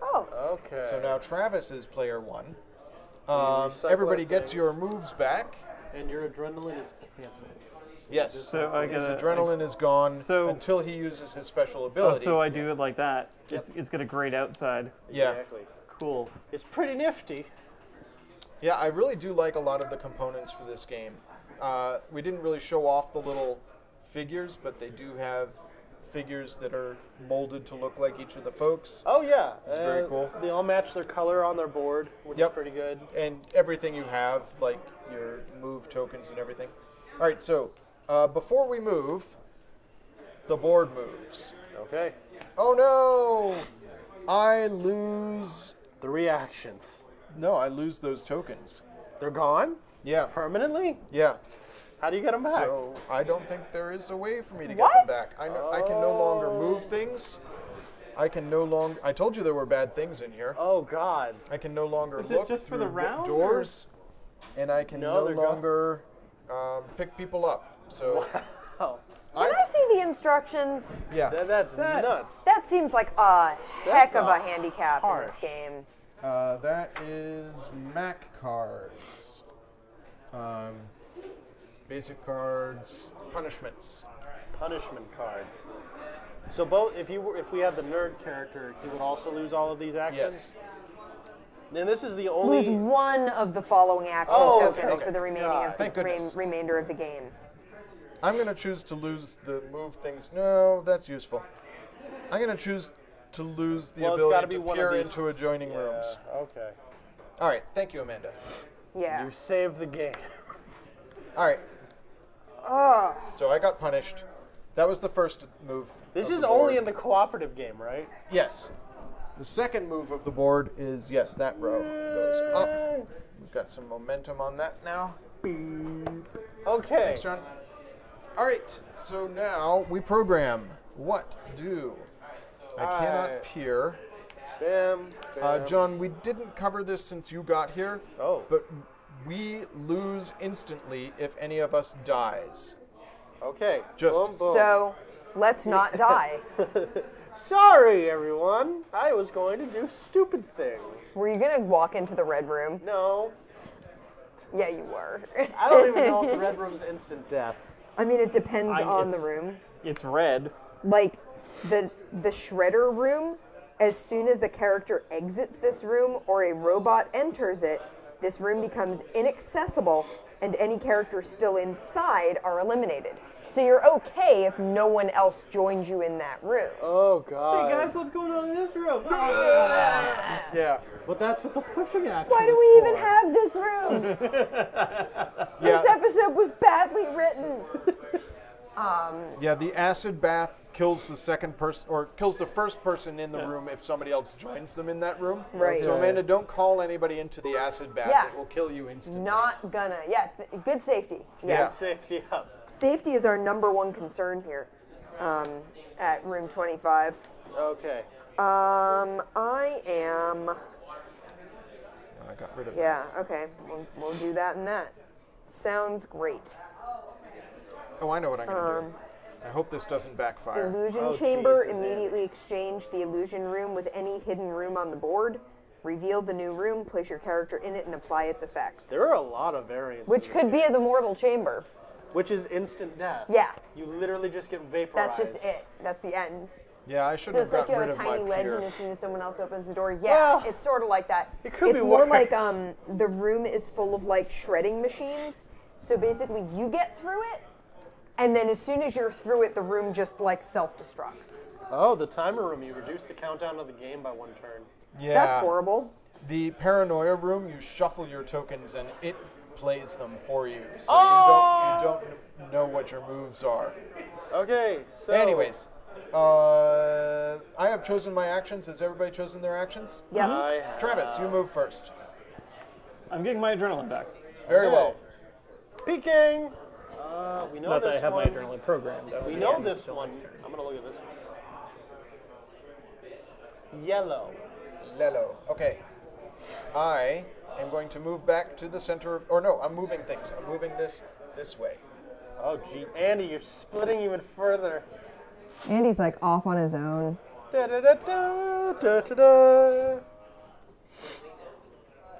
Oh, Okay. So now Travis is player 1. recycle Everybody our gets things. your moves back. And your adrenaline is canceled. Yes. So I His gotta- adrenaline is gone So- until he uses his special Oh, ability. so I do it like that. It's gonna grade outside. Yeah. Exactly. Cool. It's pretty nifty. Yeah, I really do like a lot of the components for this game. We didn't really show off the little figures, but they do have figures that are molded to look like each of the folks. Oh yeah. It's very cool. They all match their color on their board, which Yep. is pretty good. And everything you have, like your move tokens and everything. All right, so before we move, the board moves. Okay. Oh no! I lose. 3 actions. No, I lose those tokens. They're gone Yeah, permanently. yeah. How do you get them back? So I don't think there is a way for me to get What? them back. I can no longer move Oh. things. I can no longer. I told you there were bad things in here. Oh God. I can no longer Is it look just for through the round, doors, and I can No, no they're gone. longer pick people up. So Oh, can I see the instructions? yeah, that's nuts. That seems like a That's heck of a a handicap in harsh. this game. that is Mac cards. Basic cards, punishments. punishment cards. So both, if we had the nerd character, he would also lose all of these actions. Yes. And this is the Lose only. one of the following action Oh, tokens okay. for the remaining God. of Thank goodness. remainder of the game. I'm going to choose to lose the move things. No, that's useful. I'm going to choose to lose the Well, it's gotta ability be to one of peer these. into adjoining rooms. Okay. All right. Thank you, Amanda. Yeah. You saved the game. All right. Oh. So I got punished. That was the first move. This of is the only board. in the cooperative game, right? Yes. The second move of the board is, yes, that row goes up. We've got some momentum on that now. Okay. Thanks, John. All right, so now we program. What do? I cannot peer. Bam. Bam. John, we didn't cover this since you got here. Oh. But we lose instantly if any of us dies. Okay. Just- boom, boom. So, let's not die. Sorry, everyone. I was going to do stupid things. Were you gonna walk into the red room? No. Yeah, you were. I don't even know if the red room's instant death. I mean, it depends on the it's- room. It's red. Like, the shredder room, as soon as the character exits this room or a robot enters it, this room becomes inaccessible and any characters still inside are eliminated. So you're okay if no one else joins you in that room. Oh, God. Hey guys, what's going on in this room? Yeah. But that's what the pushing action Why do is we even for. have this room? Yeah. This episode was badly written. Yeah, the acid bath kills the second person, or kills the first person in the room if somebody else joins them in that room. Right. So Amanda, don't call anybody into the acid bath. Yeah. It will kill you instantly. Not gonna. Yeah, good safety. Yeah. Safety up. Safety is our number one concern here at room 25. Okay. I am. I got rid of it. Yeah, okay. We'll do that and that. Sounds great. Oh, I know what I'm going to do. I hope this doesn't backfire. Illusion Oh, chamber. Jesus, Immediately exchange the illusion room with any hidden room on the board. Reveal the new room, place your character in it, and apply its effects. There are a lot of variants. Which could be the mortal chamber. Which is instant death. Yeah, You literally just get vaporized. that's just it. That's the end. Yeah, I should So have it's like you gotten have rid a of tiny my ledge, peer. and as soon as someone else opens the door, yeah, Well, it's sort of like that. it could it's be more worse. like the room is full of like shredding machines. So basically, you get through it, and then as soon as you're through it, the room just like self-destructs. Oh, the timer room. You reduce the countdown of the game by 1 turn. Yeah. That's horrible. The paranoia room, you shuffle your tokens and it plays them for you. So Oh! you don't know what your moves are. Okay, so. Anyways, I have chosen my actions. Has everybody chosen their actions? Yep. I have... Travis, you move first. I'm getting my adrenaline back. Very Okay. well. Peeking! We know Not that this I have one. my adrenaline programmed. We know this one. I'm going to look at this one. Yellow. Lelo. Okay. I am going to move back to the center. Or no, I'm moving things. I'm moving this way. Oh, gee. Andy, you're splitting even further. Andy's like off on his own. Da, da, da, da, da, da, da.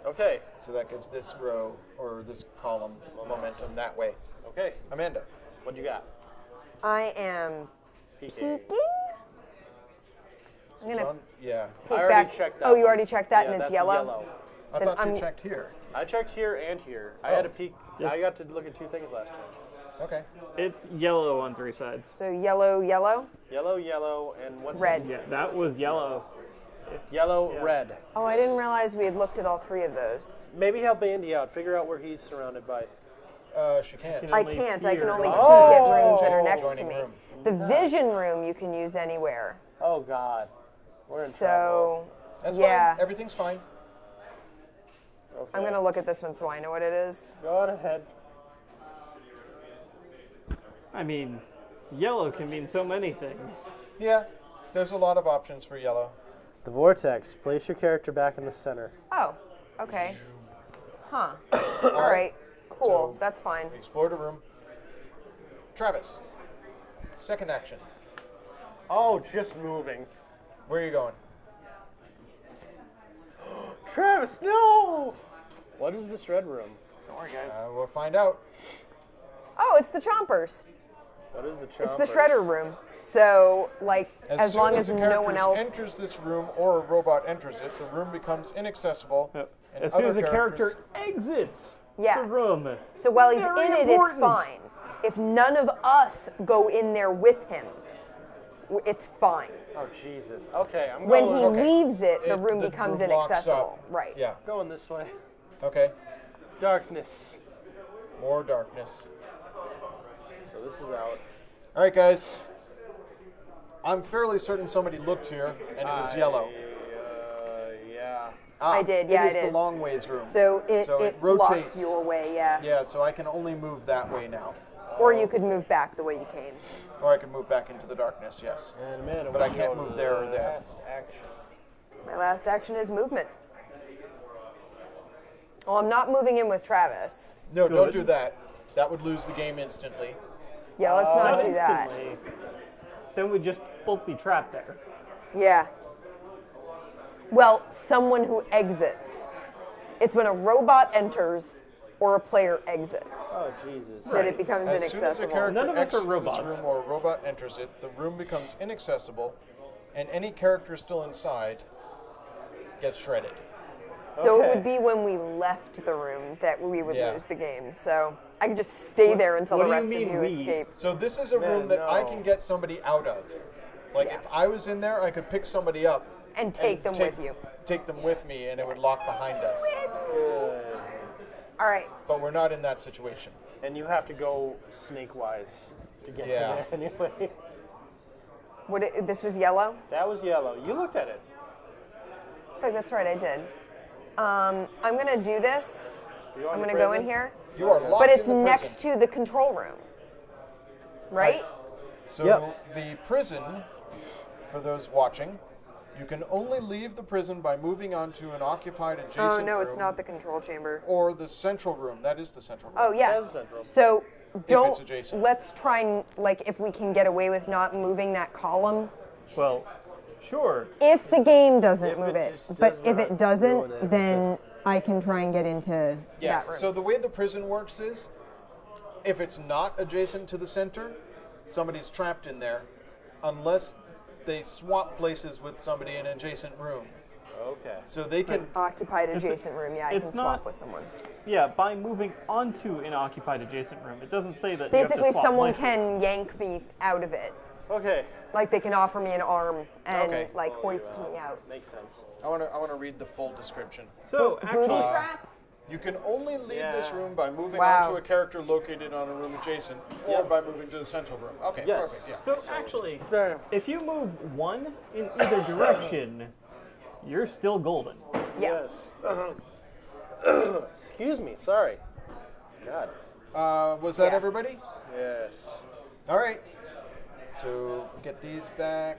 Okay. So that gives this row, or this column, momentum that way. Okay. Amanda. What you got? I am Peeking. peeking. I'm gonna John? Yeah. I peek already back. checked that Oh, you one. already checked that, Yeah, and it's that's yellow. I Then thought you I'm- checked here. I checked here and here. I had Oh. a peek. I got to look at 2 things last time. Okay. It's yellow on 3 sides. So yellow, yellow, Yellow, yellow, and what's red. Yeah, that was yellow. Yellow, Yeah. red. Oh, I didn't realize we had looked at all 3 of those. Maybe help Andy out. Figure out where he's surrounded by. She can't. Can I only can't. I can peer. only peek Oh. at rooms that are next to Joining me. room. The vision room you can use anywhere. Oh God, we're in trouble. So That's yeah, fine. Everything's fine. Okay. I'm gonna look at this one so I know what it is. Go on ahead. I mean, yellow can mean so many things. Yeah. There's a lot of options for yellow. The vortex. Place your character back in the center. Oh, okay. Huh. All right. Cool. So- That's fine. We explored a room. Travis. Second action. Oh, just moving. Where are you going? Travis, no! What is this red room? Don't worry, guys. We'll find out. Oh, it's the chompers. What is the chomper? It's the shredder room. So, like, as soon long as as the no one else. enters this room or a robot enters it, the room becomes inaccessible. And As soon other as a character characters- exits Yeah. the room. So while he's Very in it, important. it's fine. If none of us go in there with him, it's fine. Oh Jesus. Okay, I'm When going. he Okay. leaves it, the It- room the becomes room locks inaccessible. up. Right. Yeah. Going this way. Okay. Darkness. More darkness. So this is out. All right, guys. I'm fairly certain somebody looked here and it was yellow. Yeah. Ah, I did, yeah, It is it the is. long ways room. So it rotates. locks you away, yeah. Yeah, so I can only move that way now. Or you could move back the way you came. Or I can move back into the darkness, yes. And Amanda, But I what's can't your move there or there. last action? My last action is movement. Well, I'm not moving in with Travis. No, don't Good. do that. That would lose the game instantly. Yeah, let's not Not do that. instantly. Then we'd just both be trapped there. Yeah. Well, someone who exits. It's when a robot enters or a player exits Oh Jesus. that it becomes As soon as a inaccessible. character None of us are exits this robots. room or a robot enters it, the room becomes inaccessible, and any character still inside gets shredded. So it Okay. would be when we left the room that we would Yeah. lose the game. So I can just stay there until what the do you rest mean of you we? escape. So this is a Man, room that I no. can get somebody out of. Like Yeah. if I was in there, I could pick somebody up And take them with you. Take them with me, and it would lock behind us. Good. All right. But we're not in that situation. And you have to go snake-wise to get Yeah. to there anyway. This was yellow? That was yellow. You looked at it. I think that's right, I did. I'm going to do this. You I'm on going the to go in prison? here. You are locked But it's in the next prison. to the control room. Right? So Yep. the prison, for those watching, you can only leave the prison by moving onto an occupied adjacent Oh, room. no, it's not the control chamber. Or the central room. That is the central room. Oh, yeah. That's central. So don't. it's adjacent. Let's try and, like, if we can get away with not moving that column. Well, sure. If the game doesn't If move it it. just But does if not it doesn't, ruin it. then I can try and get into Yeah, that room. so the way the prison works is, if it's not adjacent to the center, somebody's trapped in there, unless they swap places with somebody in an adjacent room. Okay. So they can, Occupied adjacent room, yeah, I it's can swap not- with someone. Yeah, by moving onto an occupied adjacent room, it doesn't say that you have Basically, to swap someone places. can yank me out of it. Okay. Like they can offer me an arm and Okay. like hoist me out. Makes sense. I want to read the full description. So, Booty actually, trap? You can only leave this Yeah. room by moving Wow. onto a character located on a room adjacent, or Yep. by moving to the central room. Okay, Yes. perfect. Yeah. so actually, Fair. if you move one in either direction, you're still golden. Yeah. Yes. Excuse me. Sorry. God. Was that Yeah. everybody? Yes. All right. So get these back.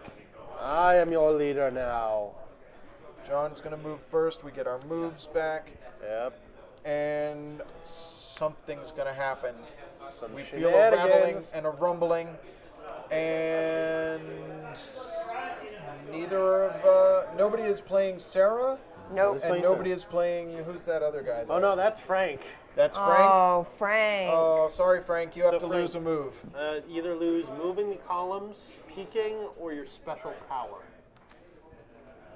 I am your leader now. John's going to move first. We get our moves back, Yep. and something's going to happen. Some We feel a rattling shenanigans. and a rumbling, and nobody is playing Sarah, Nope. and nobody is playing. Who's that other guy? There? Oh no, that's Frank. That's Frank. Oh, Frank. Oh, sorry, Frank. You have So to Frank- lose a move. Either lose moving the columns, peeking, or your special power.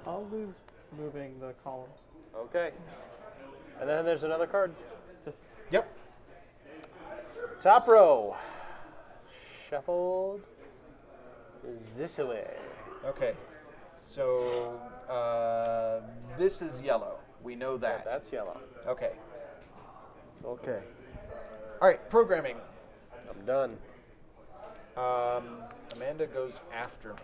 I'll lose moving the columns. Okay. And then there's another card. Just Yep. Top row. Shuffled. This way. Okay. So this is yellow. We know that. That's yellow. Okay. Okay. All right. Programming. I'm done. Amanda goes after me.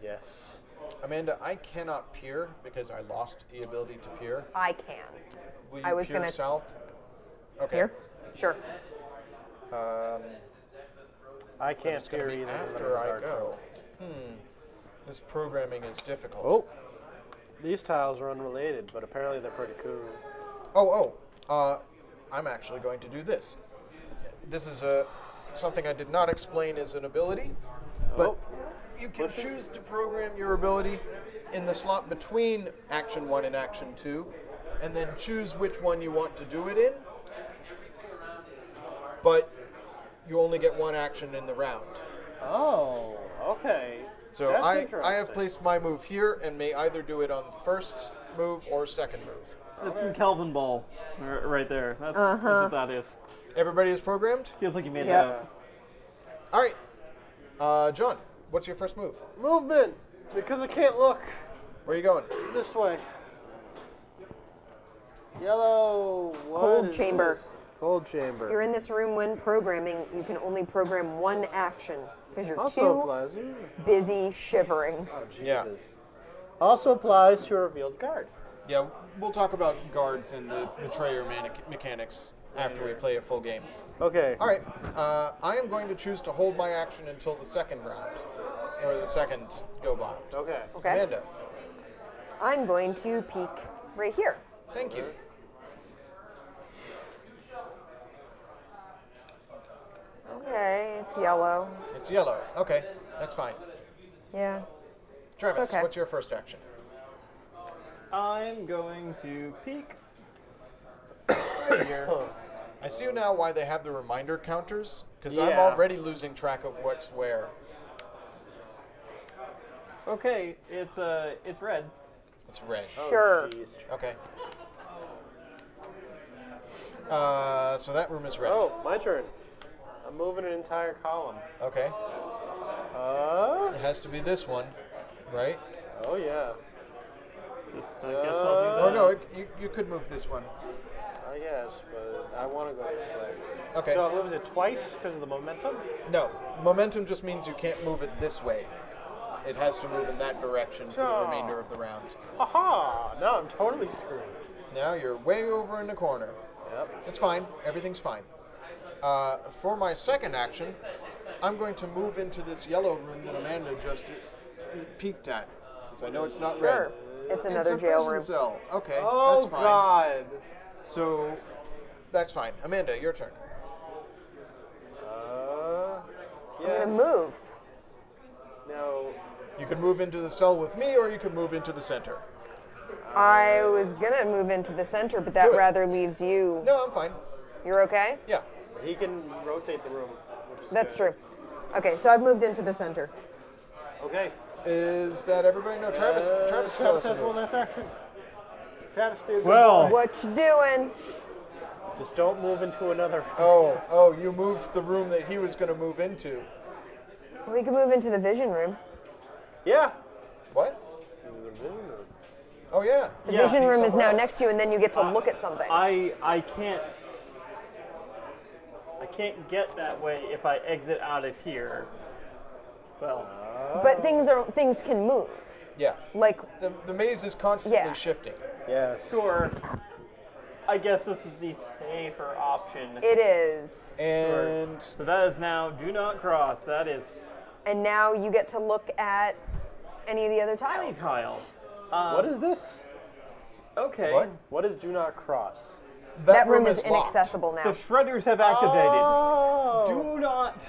Yes. Amanda, I cannot peer because I lost the ability to peer. I can. Will you I was peer gonna- south? Okay. Here? Sure. I can't It's going peer to be either. after I go. This programming is difficult. Oh. These tiles are unrelated, but apparently they're pretty cool. I'm actually going to do this. This is something I did not explain as an ability, but you can choose to program your ability in the slot between Action 1 and Action 2, and then choose which one you want to do it in, but you only get one action in the round. Oh, okay. So That's I have interesting. placed my move here and may either do it on first move or second move. That's some Kelvin ball right there. That's what that is. Everybody is programmed? Feels like you made Yeah. that up. All right. John, what's your first move? Movement, because I can't look Where are you going? this way. Yellow. What Cold is chamber. this? Cold chamber. If you're in this room when programming, you can only program one action because you're Also too applies. busy shivering. Oh, Jesus. Yeah. Also applies to a revealed card. Yeah, we'll talk about guards and the betrayer mechanics after we play a full game. Okay. All right. I am going to choose to hold my action until the second round, or the second go by. Okay. Okay. Amanda, I'm going to peek right here. thank you. Okay, it's yellow. It's yellow. Okay, that's fine. Yeah. Travis, okay. what's your first action? I'm going to peek right here. I see now why they have the reminder counters, because I'm Yeah. already losing track of what's where. Okay, it's red. It's red. Sure. Jeez. Okay. So that room is red. Oh, my turn. I'm moving an entire column. Okay. It has to be this one, right? Oh yeah. Just I guess I'll do that. Or no, you could move this one. I guess, but I want to go this way. Okay. So what was it, twice because of the momentum? No, momentum just means you can't move it this way. It has to move in that direction for the Oh. remainder of the round. Haha! Now I'm totally screwed. Now you're way over in the corner. Yep. It's fine. Everything's fine. For my second action, I'm going to move into this yellow room that Amanda just peeked at. Because I know it's not Sure. red. It's It's another a jail prison room. cell. Okay, Oh that's fine. God! So, that's fine. Amanda, your turn. I'm Yeah. gonna move. No. You can move into the cell with me, or you can move into the center. I was gonna move into the center, but that Do it. rather leaves you. No, I'm fine. You're okay? Yeah. He can rotate the room. Which is That's good. true. Okay, so I've moved into the center. Okay. Is that everybody? No, Travis still has Travis has to one move. last action. Travis, be a good Well. boy. What you doing? Just don't move into another. Oh, you moved the room that he was going to move into. We can move into the vision room. Yeah. What? Oh, yeah. The Yeah, vision peek room is somewhere now else. next to you, and then you get to look at something. I can't get that way if I exit out of here. Well, But things can move. Yeah. Like, The maze is constantly Yeah. shifting. Yeah. sure. I guess this is the safer option. it is. And So that is now do not cross. That is And now you get to look at any of the other any tiles. tile. What is this? Okay. what? What is do not cross? That room is locked. inaccessible now. The shredders have activated. Oh. Do not.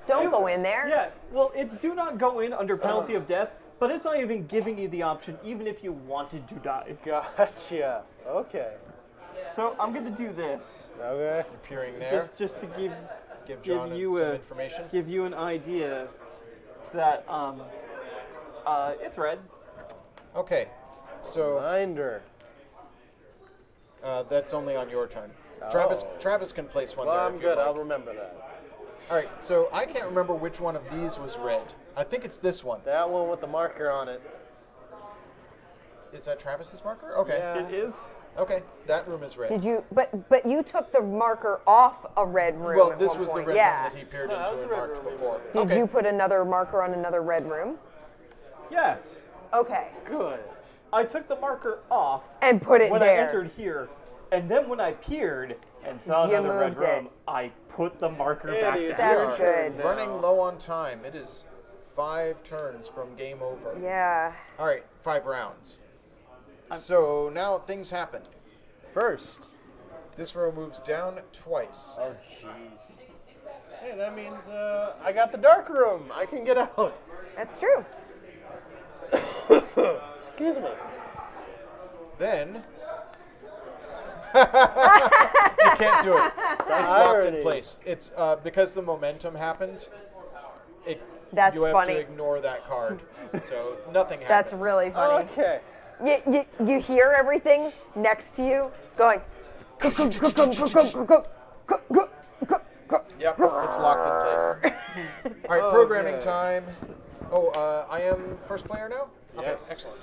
Don't go in there. Yeah. Well, it's do not go in under penalty of death, but it's not even giving you the option, even if you wanted to die. Gotcha. Okay. So I'm gonna do this, Okay. Appearing there. just to give Give John you some a- information. give you an idea that it's red. Okay. So Reminder. that's only on your turn. Oh. Travis can place one Well, there I'm if good. you I'll like. remember that. All right. So I can't remember which one of these was red. I think it's this one. That one with the marker on it. Is that Travis's marker? Okay. Yeah. It is. Okay. That room is red. Did you? But you took the marker off a red room. Well, at this one was the point. red yeah. room that he peered No, that into was and the red marked room. before. Did Okay. you put another marker on another red room? Yes. Okay. Good. I took the marker off And put it when there. I entered here, and then when I peered and saw You another red moved it. room, I put the marker back Idiot. down. That's good. Running low on time. It is 5 turns from game over. Yeah. All right, 5 rounds. So now things happen. First. This row moves down twice. Oh, jeez. Hey, that means I got the dark room. I can get out. That's true. Excuse me. Then you can't do it. It's locked in Irony. place. It's because the momentum happened. That's you have funny. to ignore that card. So nothing That's happens. really funny. Okay. You hear everything next to you going. Yep, it's locked in place. All right, programming time. Oh, I am first player now? Okay, Yes. excellent.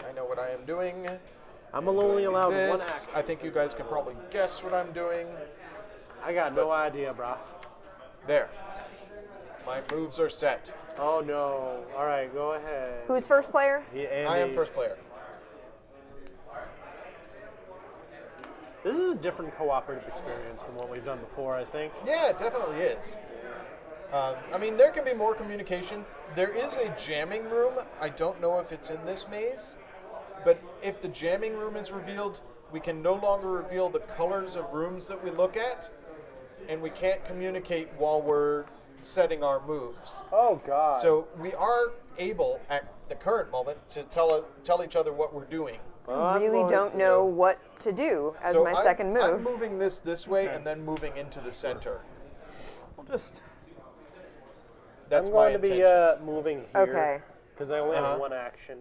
I know what I am doing. I'm only allowed one This, action. I think you guys can probably guess what I'm doing. I got no idea, brah. There. My moves are set. Oh no. All right, go ahead. Who's first player? I am first player. This is a different cooperative experience from what we've done before, I think. Yeah, it definitely is. I mean, there can be more communication. There is a jamming room. I don't know if it's in this maze, but if the jamming room is revealed, we can no longer reveal the colors of rooms that we look at, and we can't communicate while we're setting our moves. Oh god. So we are able, at the current moment, to tell each other what we're doing. I really don't know what to do as So my I'm- second move. I'm moving this way and then moving into the center. We'll just. That's I'm my going to be intention. moving here. Okay. Because I only have Uh-huh. one action.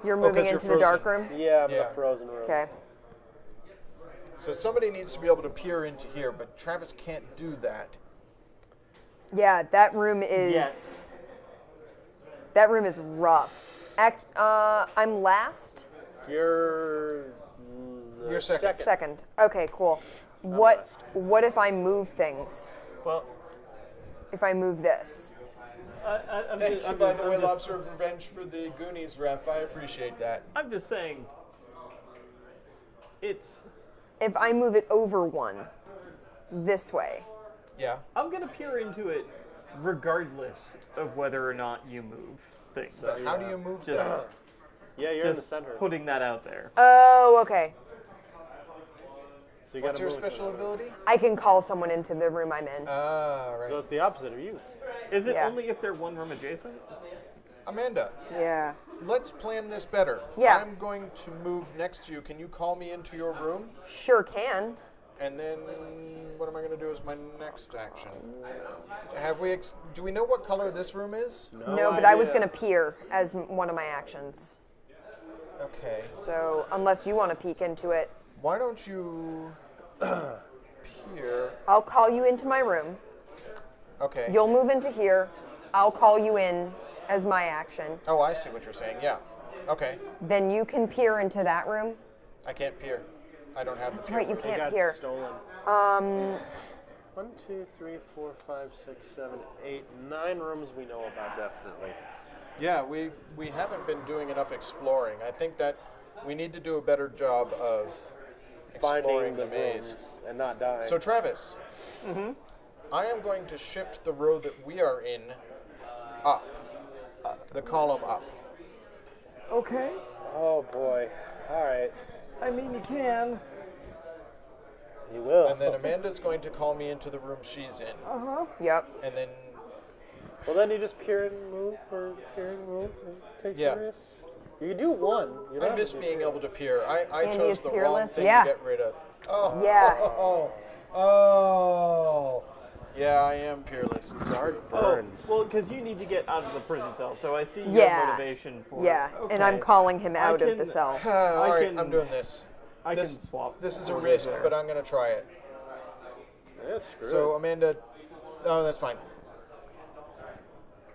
You're moving 'cause you're into the dark frozen. room? Yeah, I'm in Yeah. the frozen room. Okay. So somebody needs to be able to peer into here, but Travis can't do that. Yeah, that room is. Yes. That room is rough. I'm last. You're. You're second. Second. Okay, cool. What if I move things? Well, If I move this? I'm Thank just, you, I'm by just- the I'm way, just- Lobster of Revenge for the Goonies ref. I appreciate that. I'm just saying. It's. If I move it over one, this way. Yeah. I'm gonna peer into it, regardless of whether or not you move things. But how do you move Just- that? Yeah, you're in the Just center. putting that out there. Oh, okay. So you What's gotta your move it. special ability? I can call someone into the room I'm in. Ah, right. So it's the opposite of you. Is it Yeah. only if they're one room adjacent? Amanda, Yeah. let's plan this better. Yeah. I'm going to move next to you. Can you call me into your room? Sure can. And then what am I going to do as my next action? Have we? Do we know what color this room is? No, but I was going to peer as one of my actions. Okay. So, unless you want to peek into it, Why don't you peer? I'll call you into my room. Okay. You'll move into here. I'll call you in as my action. Oh, I see what you're saying. Yeah. Okay. Then you can peer into that room. I can't peer. I don't have That's the right, peer. you They can't got peer. stolen. 1, 2, 3, 4, 5, 6, 7, 8, 9 rooms we know about definitely. Yeah, we haven't been doing enough exploring. I think that we need to do a better job of exploring Finding the the maze. rooms and not dying. So Travis, I am going to shift the row that we are in up, the column up. Okay. oh boy. All right. I mean, you can. You will. And then Amanda's going to call me into the room she's in. Yep. And then, Well, then you just peer and move, or peer and move, and take Yeah. the risk. You can do one. You don't I have miss to do being two. able to peer. I Andy chose is the wrong peerless? thing Yeah. to get rid of. Oh. Yeah. Oh. Yeah, I am peerless. Dark Oh, burns. well, because you need to get out of the prison cell, so I see your Yeah. motivation for Yeah. it. And I'm Okay. calling him out of can- the cell. All right, can- I'm doing this. I This, can swap. this is a orders risk, there. but I'm going to try it. Yeah, screw So it. Amanda, oh, that's fine.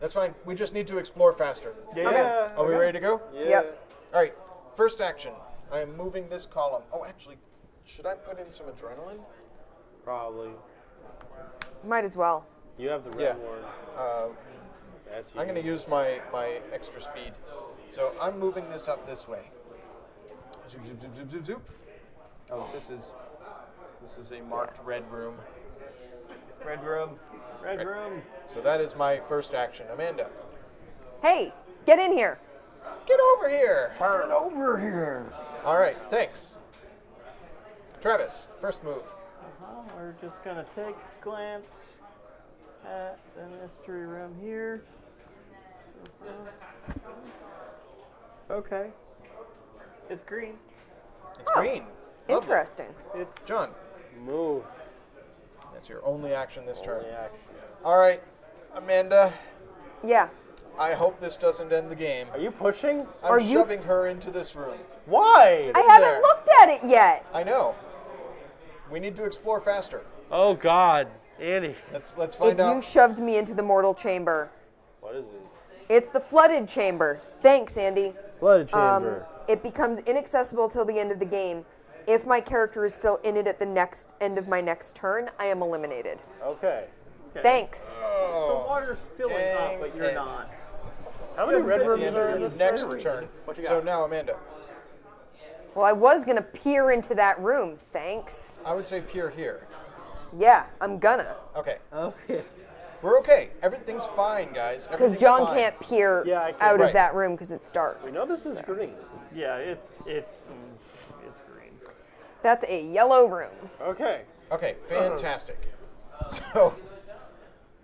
That's fine. We just need to explore faster. Yeah. Okay. yeah. Are we ready to go? Yeah. Yep. All right. First action. I am moving this column. Oh, actually, should I put in some adrenaline? Probably. Might as well. You have the red Yeah. one. That's I'm going to use my extra speed. So I'm moving this up this way. Zoop, zoop, zoop, zoop, zoop, zoop. Oh, this is a marked red room. Red room. Red room. So that is my first action. Amanda, Hey, get in here. get over here. Turn over here. All right, thanks. Travis, first move. We're just gonna take a glance at the mystery room here. Okay. It's green. It's green. Lovely. Interesting. It's John, Move. that's your only action this turn. Only action. All right, Amanda, Yeah. I hope this doesn't end the game. Are you pushing? I'm Are you- shoving her into this room. Why? I in haven't there. looked at it yet. I know. We need to explore faster. Oh God, Andy. Let's find If you out. shoved me into the mortal chamber, What is it? it's the flooded chamber. Thanks, Andy. Flooded chamber. It becomes inaccessible till the end of the game. If my character is still in it at the next end of my next turn, I am eliminated. Okay. Thanks. The water's filling dang up, but you're it. not. How many red At the rooms end are of in your this? next area? turn. What you So got? now, Amanda, Well, I was gonna peer into that room. Thanks. I would say peer here. Yeah, I'm gonna. Okay. Okay. We're okay. Everything's fine, guys. Because Everything's John fine. can't peer Yeah, I can't. out Right. of that room because it's dark. We know this is green. Yeah, it's green. That's a yellow room. Okay. Okay, fantastic. So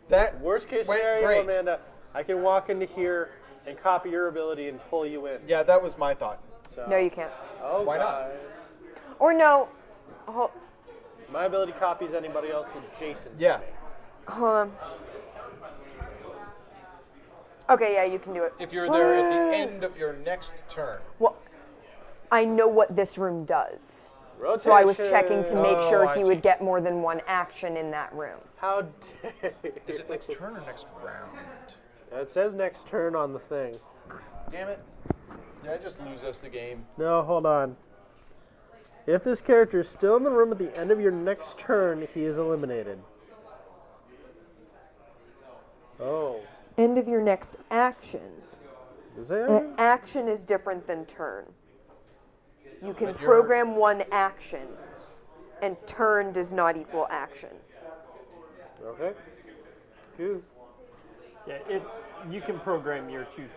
that Worst case went scenario, great. Amanda, I can walk into here and copy your ability and pull you in. Yeah, that was my thought. So, No, you can't. Oh, Why not? God. Or no. Hold, My ability copies anybody else adjacent. Yeah. hold on. Okay, yeah, you can do it. If you're there at the end of your next turn. Well, I know what this room does. So I was checking to make Oh, sure I he see. would get more than one action in that room. How dare Is it next turn or next round? It says next turn on the thing. Damn it. Did I just lose us the game? No, hold on. If this character is still in the room at the end of your next turn, he is eliminated. Oh. End of your next action. Is that? Action is different than turn. You can But you're- program one action, and turn does not equal action. Okay. Good. Yeah, you can program your two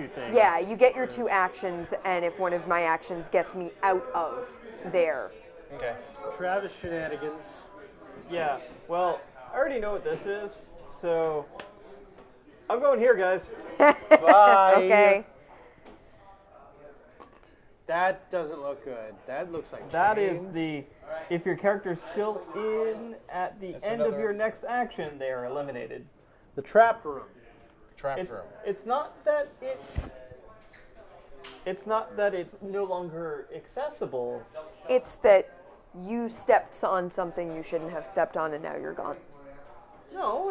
things. Yeah, you get your two actions, and if one of my actions gets me out of there. Okay. Travis shenanigans. Yeah. Well, I already know what this is, so I'm going here, guys. Bye. Okay. That doesn't look good. That looks like That is change. if your character's still in at the That's end of another- your next action, they are eliminated. The trap room. Trapped It's room. it's not that it's no longer accessible. It's that you stepped on something you shouldn't have stepped on, and now you're gone. No,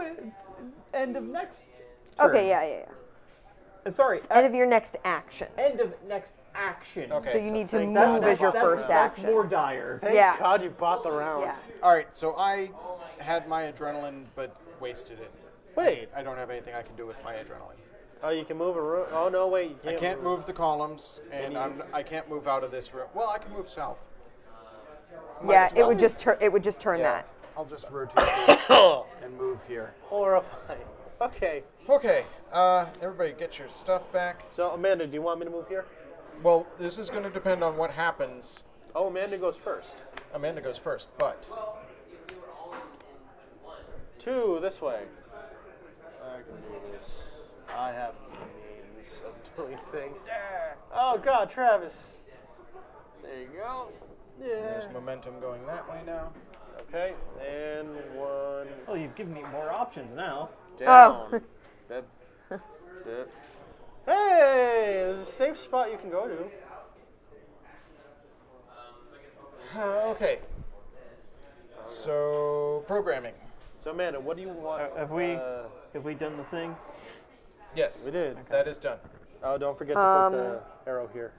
end of next turn. Okay, yeah. Sorry, End of your next action. end of next action. Okay. So you need to That- move as your first that's action. more dire. Thank Yeah. God you bought the round. Yeah. All right, so I had my adrenaline but wasted it. Wait. I don't have anything I can do with my adrenaline. Oh, you can move a room. Oh no, wait. You I can't move the columns, and Can you- I can't move out of this room. Well, I can move south. Might Yeah, as it well. would just turn. It would just turn Yeah, that. I'll just rotate this and move here. Horrifying. Okay. Okay, everybody get your stuff back. So Amanda, do you want me to move here? Well, this is going to depend on what happens. Oh, Amanda goes first. Amanda goes first, but 2 this way. I can do this. I have means of doing things. Oh God, Travis. There you go. Yeah. there's momentum going that way now. Okay, and 1 Oh, you've given me more options now. down. Bip. Bip. Hey, there's a safe spot you can go to. Okay. So, programming. So Amanda, what do you want? Have we done the thing? Yes. We did. That is done. Oh, don't forget to put the arrow here.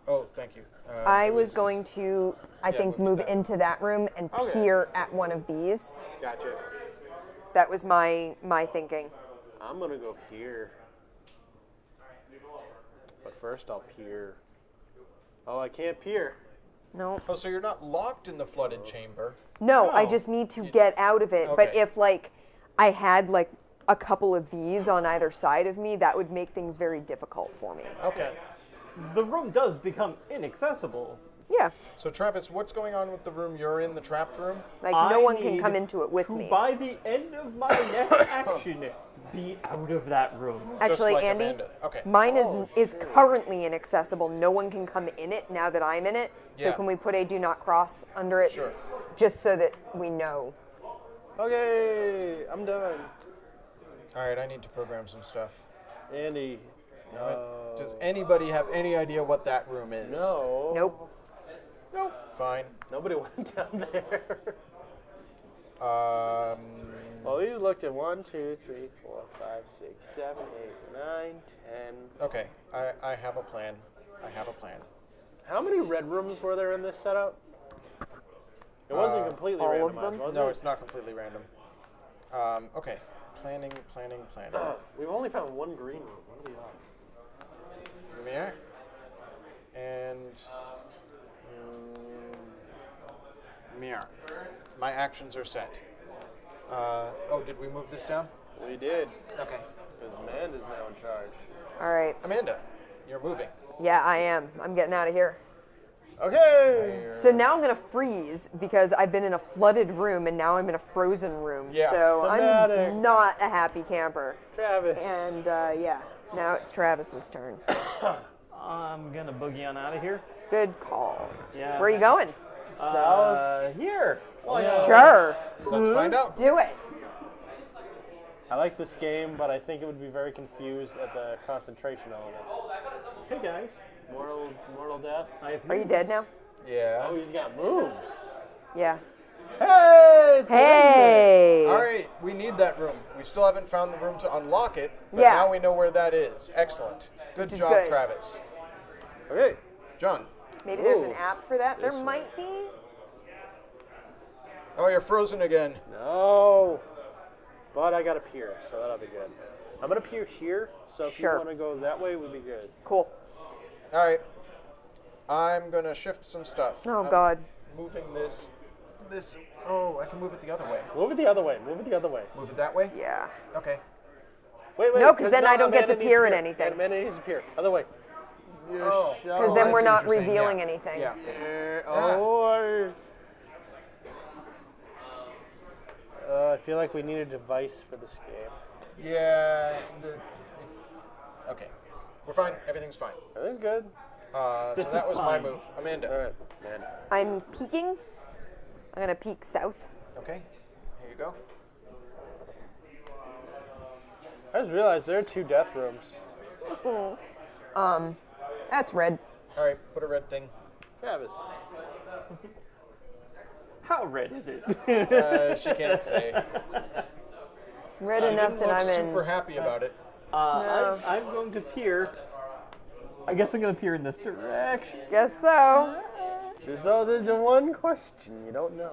Oh, thank you. I it was going to, I think, move to move that. into that room and Okay. peer at one of these. Gotcha. That was my thinking. I'm gonna go here. But first I'll peer. Oh, I can't peer. No. Oh, so you're not locked in the flooded chamber. No, I No. just need to get out of it. But Okay. if like I had like a couple of these on either side of me, that would make things very difficult for me. Okay. The room does become inaccessible. Yeah. So, Travis, what's going on with the room you're in, the trapped room? Like I no one can need come into it with to, me. by the end of my next action, be out of that room. Just Actually, like Andy, Amanda. Okay. mine is currently inaccessible. No one can come in it now that I'm in it. So Yeah. can we put a do not cross under it? Sure. Just so that we know. Okay, I'm done. All right, I need to program some stuff. Andy. Damn it. Does anybody have any idea what that room is? No. Nope. Nope. Fine. Nobody went down there. Um, Well, you looked at 1, 2, 3, 4, 5, 6, 7, 8, 9, 10. okay, I have a plan. I have a plan. How many red rooms were there in this setup? It wasn't completely all of randomized, them? was No, it? it's not completely random. Okay, planning. We've only found one green room. What are the odds? Come here. And mirror. My actions are set. Oh, did we move this down? We did. Okay. Because Amanda's now in charge. All right. Amanda, you're moving. Yeah, I am. I'm getting out of here. Okay. So now I'm going to freeze because I've been in a flooded room and now I'm in a frozen room. Yeah. So Thematic. I'm not a happy camper. Travis. And yeah, now it's Travis's turn. I'm gonna boogie on out of here. Good call. Yeah. Where are you going? Here. Sure. Let's find out. Do it. I like this game, but I think it would be very confused at the concentration element. Hey guys. Mortal death. I have Are you dead now? Yeah. Oh, he's got moves. Yeah. Hey! It's Hey. All right, we need that room. We still haven't found the room to unlock it, but Yeah. now we know where that is. Excellent. Good is job, good. Travis. Okay. John. Maybe there's an Ooh, app for that. There this might be. Oh, you're frozen again. No. But I got a pier, so that'll be good. I'm going to pier here, so if Sure. you want to go that way, would be good. Cool. All right. I'm going to shift some stuff. Oh, I'm God. Moving this. Oh, I can move it the other way. Move it the other way. Move it the other way. Move it that way? Yeah. Okay. Wait. No, 'cause then I don't get to Amanda needs peer in anything. Amanda needs to peer. Other way. Oh. Because Oh, then I we're see not what you're saying. revealing Yeah. anything. Yeah. I feel like we need a device for this game. Yeah. Okay. We're fine. Everything's fine. Everything's good. So This that is was fine. my move. Amanda. All right, man. I'm peeking. I'm going to peek south. Okay. Here you go. I just realized there are 2 death rooms. That's red. All right. Put a red thing. Travis. How red is it? She can't say. Red She enough didn't that look I'm in. super happy about it. No. I'm going to peer. I guess I'm going to peer in this direction. Guess so. There's the one question you don't know.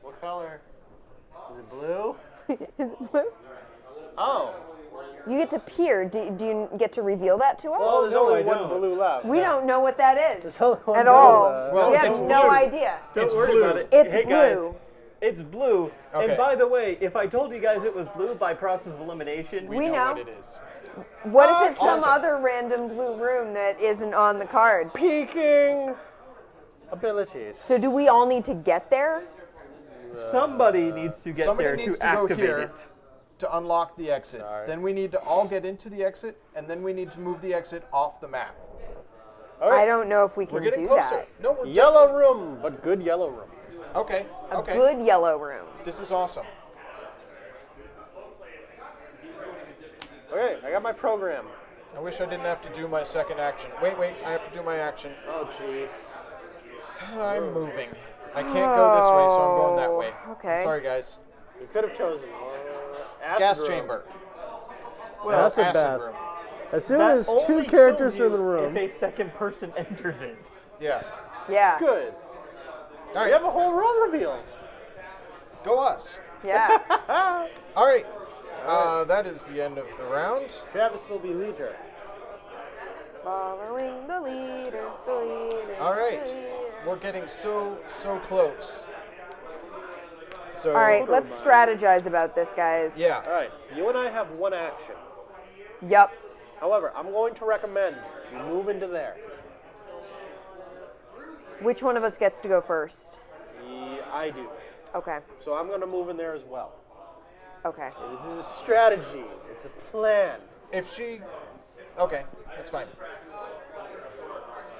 What color? Is it blue? Is it blue? Oh. You get to peer. Do you get to reveal that to us? Well, there's No, only I one don't. blue left. We don't know what that is There's only one at blue all. left. Well, we have it's no blue. idea. Don't It's worry blue. about it. It's hey guys, blue. it's blue. Okay. And by the way, if I told you guys it was blue by process of elimination, We know. what it is. What if it's Awesome. some other random blue room that isn't on the card? Peeking abilities. So do we all need to get there? somebody needs to get Somebody there needs to to go activate here it. to unlock the exit. Alright. Then we need to all get into the exit, and then we need to move the exit off the map. All right. I don't know if we We're can getting do closer. that. No, we're Yellow definitely- room, but good yellow room. Okay. A Okay. good yellow room. This is awesome. Okay, I got my program. I wish I didn't have to do my second action. Wait, I have to do my action. Oh, jeez. I'm moving. I can't go this way, so I'm going that way. Okay. I'm sorry, guys. You could have chosen acid Gas room. chamber. Well, Acid bath. room. As soon That as only two kills characters you are in the room. if a second person enters it. Yeah. Yeah. Good. All We have right. a whole room revealed. Go us. Yeah. All right. That is the end of the round. Travis will be leader. Following the leader, the leader. All right. the leader. We're getting so close. So. All right, let's strategize about this, guys. Yeah. All right, you and I have one action. Yep. However, I'm going to recommend you move into there. Which one of us gets to go first? I do. Okay. So I'm going to move in there as well. Okay. This is a strategy. It's a plan. If she. Okay, that's fine.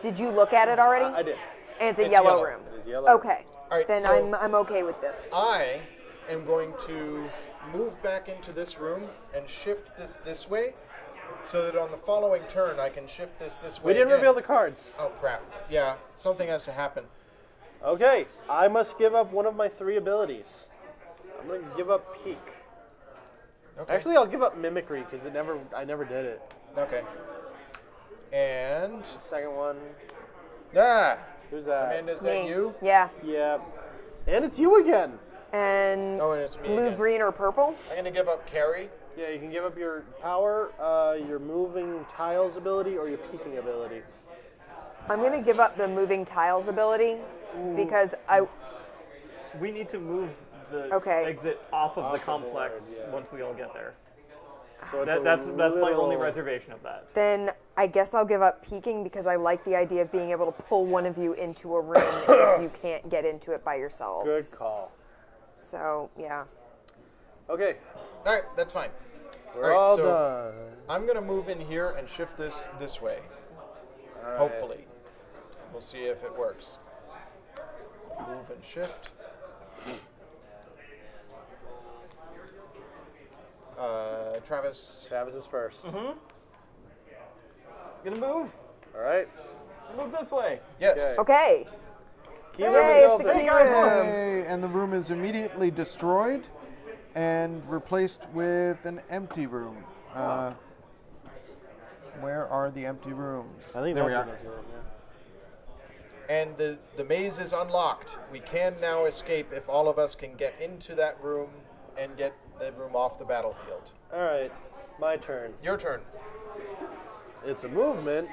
Did you look at it already? I did. And it's a It's yellow yellow. room. It is yellow. Okay. All right, Then so- I'm okay with this. I am going to move back into this room and shift this way, so that on the following turn I can shift this way. We didn't again. reveal the cards. Oh crap! Yeah, something has to happen. Okay, I must give up one of my 3 abilities. I'm gonna give up Peek. Okay. Actually, I'll give up Mimicry because I never did it. Okay. And Second one. Who's that? Amanda, is that Me. you? Yeah. Yeah. And it's you again. And Oh, and it's me blue, again. green, or purple? I'm gonna give up carry. Yeah, you can give up your power, your moving tiles ability, or your peeking ability. I'm going to give up the moving tiles ability because We need to move the Okay. exit off of Off the the complex board, yeah. once we all get there. So it's That's my only literal- reservation of that. then I guess I'll give up peeking because I like the idea of being able to pull one of you into a room if you can't get into it by yourselves. Good call. So, yeah. Okay, All right, that's fine. we're All right, all so done. I'm gonna move in here and shift this way. All right. Hopefully, we'll see if it works. So move and shift. Travis. Travis is first. Gonna move. All right. Move this way. Yes. Okay. Keep Yay, moving it's the open. key guys, look. room. Yay, and the room is immediately destroyed and replaced with an empty room. Where are the empty rooms? I think there we that's are. an empty room, And the maze is unlocked. We can now escape if all of us can get into that room and get the room off the battlefield. yeah. All right, my turn. Your turn. It's a movement.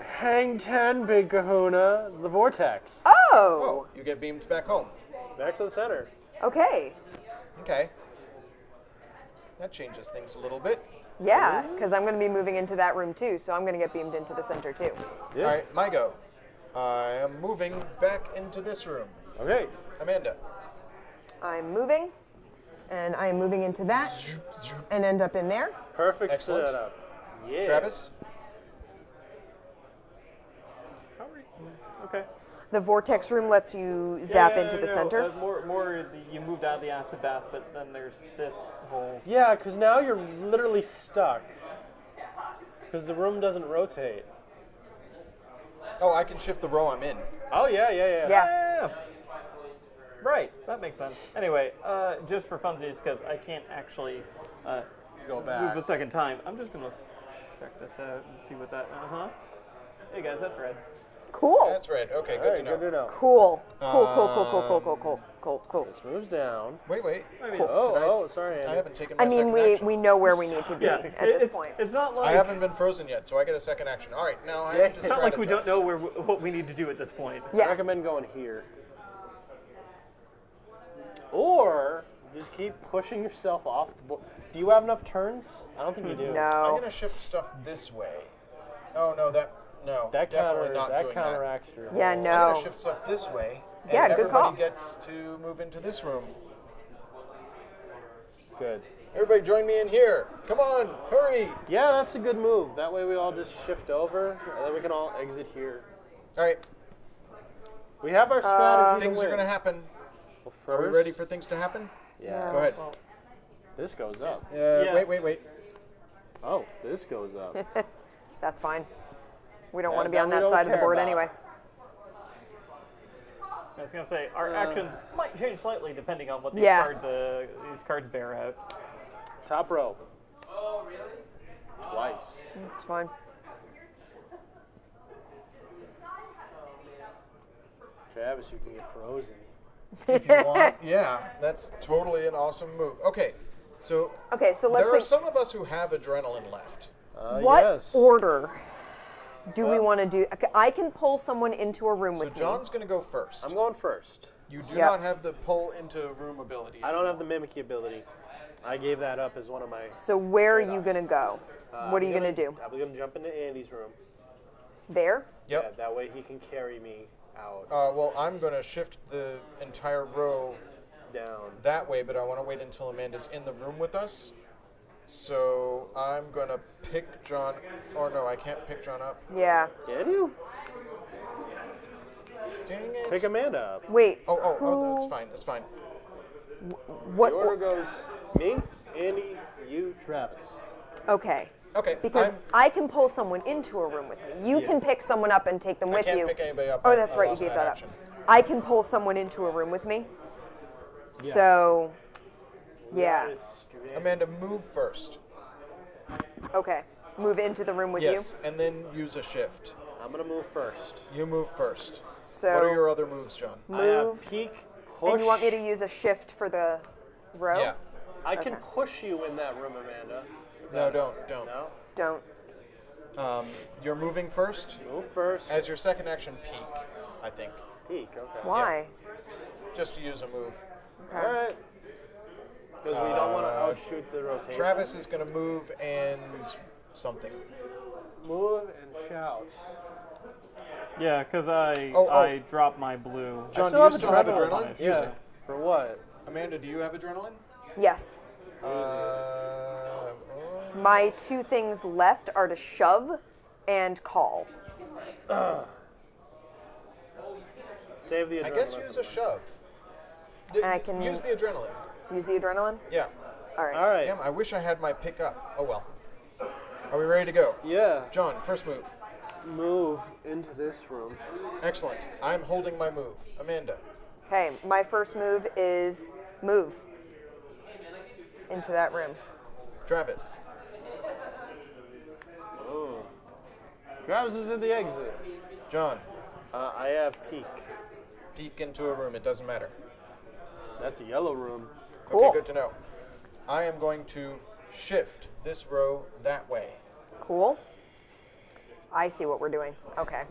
Hang 10, Big Kahuna. The Vortex. Oh, Oh, you get beamed back home. Back to the center. okay. Okay. That changes things a little bit. Yeah, because I'm going to be moving into that room too, so I'm going to get beamed into the center too. Yeah. All right, my go. I am moving back into this room. Okay. Amanda. I'm moving, and I am moving into that Zoop, zoop. and end up in there. Perfect Excellent. setup. Yeah. Travis. Okay. The vortex room lets you zap into the center. You moved out of the acid bath, but then there's this whole. Yeah, because now you're literally stuck. Because the room doesn't rotate. Oh, I can shift the row I'm in. Oh, yeah. Yeah. Yeah. Right, that makes sense. Anyway, just for funsies, because I can't actually Go back. move a second time, I'm just gonna check this out and see what that. Hey guys, that's red. Cool. That's right. Okay, All good right, to know. good to know. Cool. Cool. This moves down. Wait. I mean, Sorry, I Andy. haven't taken my I mean, second we action. know where we need to be yeah, at this it's, point. it's not like I haven't been frozen yet, so I get a second action. All right, now I have to it's not like we don't strategize. know what we need to do at this point. I Yeah. recommend going here. Or just keep pushing yourself off the board. Do you have enough turns? I don't think you do. I'm No. gonna shift stuff this way. Oh no, no, That definitely not doing that. counteracts your. Yeah, whole- no. I'm gonna shift stuff this way. And Yeah, good everybody call. gets to move into this room. Good. Everybody join me in here. Come on, hurry. Yeah, that's a good move. That way we all just shift over, and then we can all exit here. All right, We have our strategy. things to are win. gonna happen. Well, Are we first- ready for things to happen? Yeah. Go ahead. This goes up. Yeah. Wait. Oh, this goes up. That's fine. We don't Yeah, want to be that on we that don't side of the care board about. anyway. I was gonna say our actions might change slightly depending on what these Yeah. cards bear out. Top row. Twice. It's fine. Travis, you can get frozen. If you want, yeah, that's totally an awesome move. Okay, so Okay, so let's there are think. some of us who have adrenaline left. What Yes. order do we want to do? I can pull someone into a room So with John's going to go first. I'm going first. You do Yep. not have the pull into room ability. I don't have the mimicky ability. I gave that up as one of my. me. So where are you going to go? What are you I'm going to do? I'm going to jump into Andy's room. There? Yep. Yeah, that way he can carry me out, Well, I'm going to shift the entire row down. that way, but I want to wait until Amanda's in the room with us. So I'm going to pick John. Or no, I can't pick John up. Yeah. Can you? Dang it. Pick Amanda up. Wait. Oh, who- that's fine. That's fine. What? The order goes me, Andy, you, Travis. Okay. Okay. Because I can pull someone into a room with me. You can pick someone up and take them I with can't you. pick anybody up. Oh, that's I right. You lost gave that action. up. I can pull someone into a room with me. Yeah. So, yeah. That is strange. Amanda, move first. Okay. Move into the room with Yes, and then use a shift. I'm gonna move first. You move first. you. So What are your other moves, John? I have move. peek, push. And you want me to use a shift for the row? Yeah. I can Okay. push you in that room, Amanda. No, don't. No? Don't. You're moving first. Move first. As your second action, peek, I think. Peek, okay. Why? Just to use a move. Okay. Alright. Because we don't want to outshoot the rotation. Travis is going to move and something. Move and shout. Yeah, because I Oh. I dropped my blue. John, do still you have still have adrenaline. adrenaline? Use Yeah. it. For what? Amanda, do you have adrenaline? Yes. My two things left are to shove and call. Save the adrenaline. I guess use a shove. I can- Use the adrenaline. Use the adrenaline? Yeah. All right. Alright. Damn, I wish I had my pick up. Oh well. Are we ready to go? Yeah. John, first move. Move into this room. Excellent. I'm holding my move. Amanda. Okay, my first move is move into that room. Travis. Oh. Travis is in the exit. John. I have peek. Peek into a room. It doesn't matter. That's a yellow room. Cool. Okay, good to know. I am going to shift this row that way. Cool. I see what we're doing. Okay.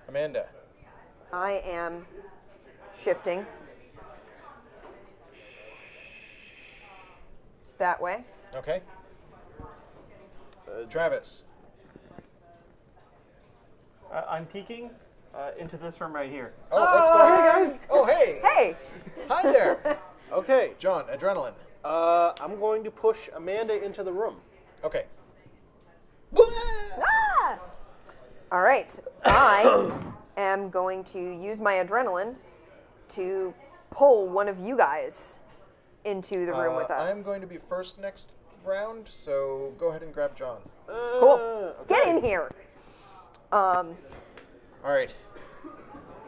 Amanda. I am shifting that way. Okay. Travis. I'm peeking into this room right here. Oh, what's going on? Hey, guys. Oh, hey. Hey! Hi there. Okay. John, adrenaline. I'm going to push Amanda into the room. Okay. Ah! All right. I am going to use my adrenaline to pull one of you guys into the room with us. I'm going to be first next round, so go ahead and grab John. Cool. Get in here. All right.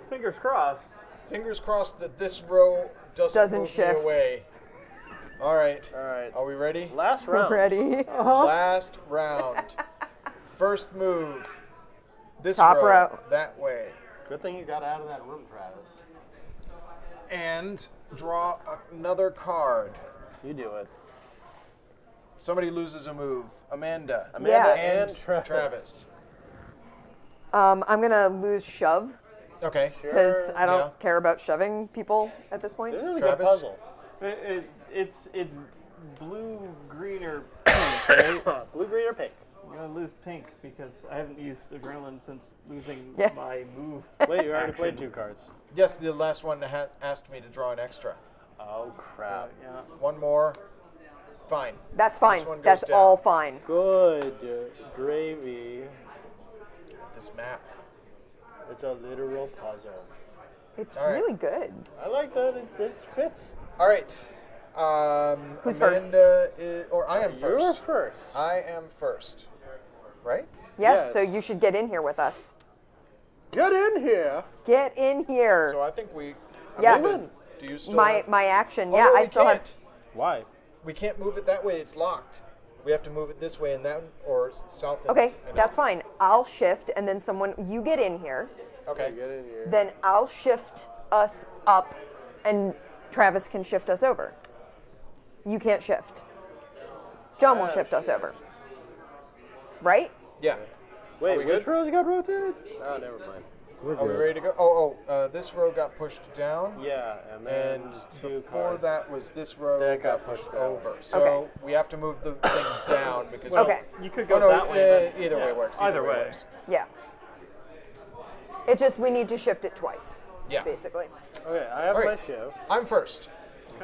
Fingers crossed. Fingers crossed that this row doesn't move shift. me away. All right. All right. Are we ready? Last round. Ready? Last round. First move. This Top row, row. that way. Good thing you got out of that room, Travis. And draw another card. You do it. Somebody loses a move. Amanda. Amanda Yeah. and Travis. Travis. I'm going to lose shove Okay. because I don't Yeah. care about shoving people at this point. This is a Travis? good puzzle. It's blue, green, or pink, right? Blue, green, or pink? I'm gonna lose pink because I haven't used adrenaline since losing Yeah. my move. Wait, you already action. played 2 cards. Yes, the last one asked me to draw an extra. Oh, crap. Yeah. One more. Fine. That's fine. This one goes That's down. all fine. Good gravy. This map. It's a literal puzzle. It's All right. really good. I like that. It fits. All right. Who's Amanda or I am You're first. first. I am first. Right? Yeah, Yes. so you should get in here with us. Get in here. Get in here. So I think we. Yeah. Amanda, do you still my have? my action. Oh, Yeah, no, I we still can't. have. Why? We can't move it that way. It's locked. We have to move it this way and that, or south. And, Okay, and that's up. fine. I'll shift, and then you get in here. Okay. Get in here. Then I'll shift us up, and Travis can shift us over. You can't shift. John will shift us over. Right? Yeah. Wait, we which good? rows got rotated? Oh, never mind. Are we ready to go? This row got pushed down. Yeah, and then And 2 before cards. that was this row That got got pushed pushed down. over. So Okay. we have to move the thing down because. Okay. You could Oh go no! that way. but- Either yeah, way works. Either way. works. Yeah. It just we need to shift it twice. Yeah. Basically. Okay, I have All my right. shift. I'm first.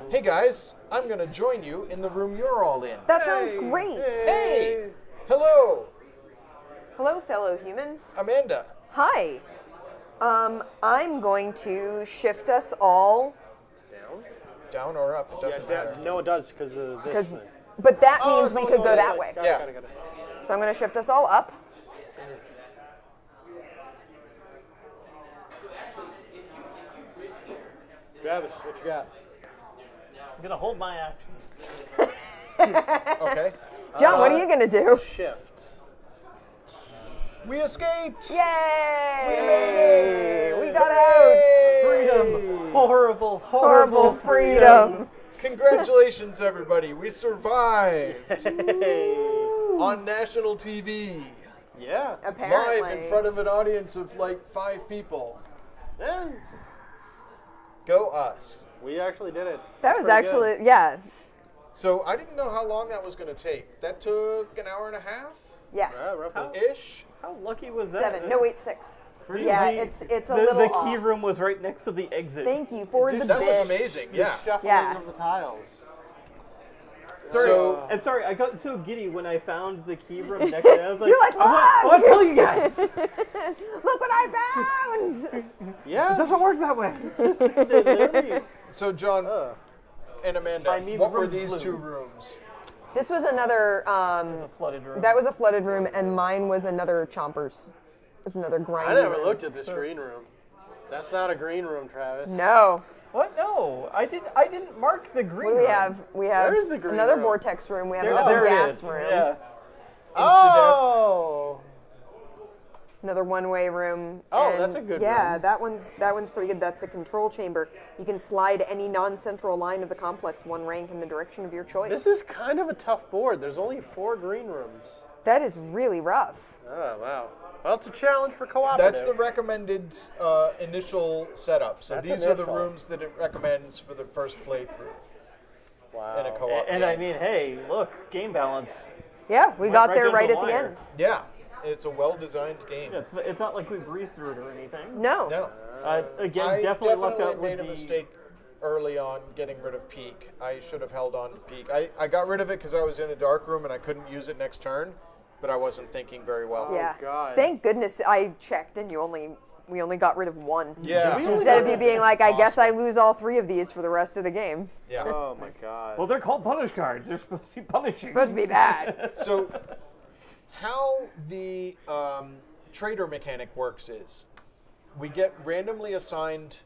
Hey guys, I'm gonna join you in the room you're all in. That sounds great. Hey! Hello, Hello, fellow humans. Amanda. Hi. I'm going to shift us all Down. Down or up, it doesn't matter. No, it does because of this 'Cause- thing. But that Oh, means it's we only could go one that way. way. Got Yeah. it. So I'm going to shift us all up. Travis, what you got? I'm gonna hold my action. Okay. John, what are you going to do? Shift. We escaped! Yay! We made it! We got out! Freedom! Horrible, Horrible freedom! Congratulations, everybody. We survived Hey. on national TV. Yeah. Apparently. Live in front of an audience of like 5 people. Yeah. Go us. We actually did it. That was Pretty actually, good. yeah. So I didn't know how long that was going to take. That took an hour and a half Yeah. Yeah, roughly. ish. How lucky was that? 7. No, wait, 6. The- Yeah, the- it's a the, little The off. key room was right next to the exit. Thank you for the That was bits. amazing. The Yeah. shuffling Yeah. of the tiles. So And sorry, I got so giddy when I found the key room next to it. I was like, You're like, I want to tell you guys. It Look what I found! Yeah. doesn't work that way. Literally. so John and Amanda, I mean, what were room's these blue. 2 rooms? This was another, A flooded room. that was a flooded room, and mine was another chompers. It was another grinding I never room. looked at this green room. That's not a green room, Travis. No. What? No, I didn't mark the green. What do we room. have? We have Where is the green another room? vortex room. We have There, another there it gas is. room. Yeah. Oh. Another one-way room. Oh, and that's a good Yeah, room. that one's pretty good. That's a control chamber. You can slide any non-central line of the complex 1 rank in the direction of your choice. This is kind of a tough board. There's only 4 green rooms. That is really rough. Oh, wow. Well, it's a challenge for cooperative. That's the recommended initial setup. So That's these are the initial. rooms that it recommends for the first playthrough Wow. in a co-op And game. I mean, hey, look, game balance. Yeah, we got right there down right the at the wire. end. Yeah, it's a well-designed game. It's not like we breezed through it or anything. No. No, Again, I definitely lucked definitely out made with a the. mistake early on getting rid of Peak. I should have held on to Peak. I got rid of it because I was in a dark room and I couldn't use it next turn, but I wasn't thinking very well. Yeah. God. Thank goodness I checked and we only got rid of 1. Yeah, Instead of you being like, I guess I Awesome. lose all 3 of these for the rest of the game. yeah. Oh, my God. Well, they're called punish cards. They're supposed to be punishing. Supposed to be bad. So, how the trader mechanic works is, we get randomly assigned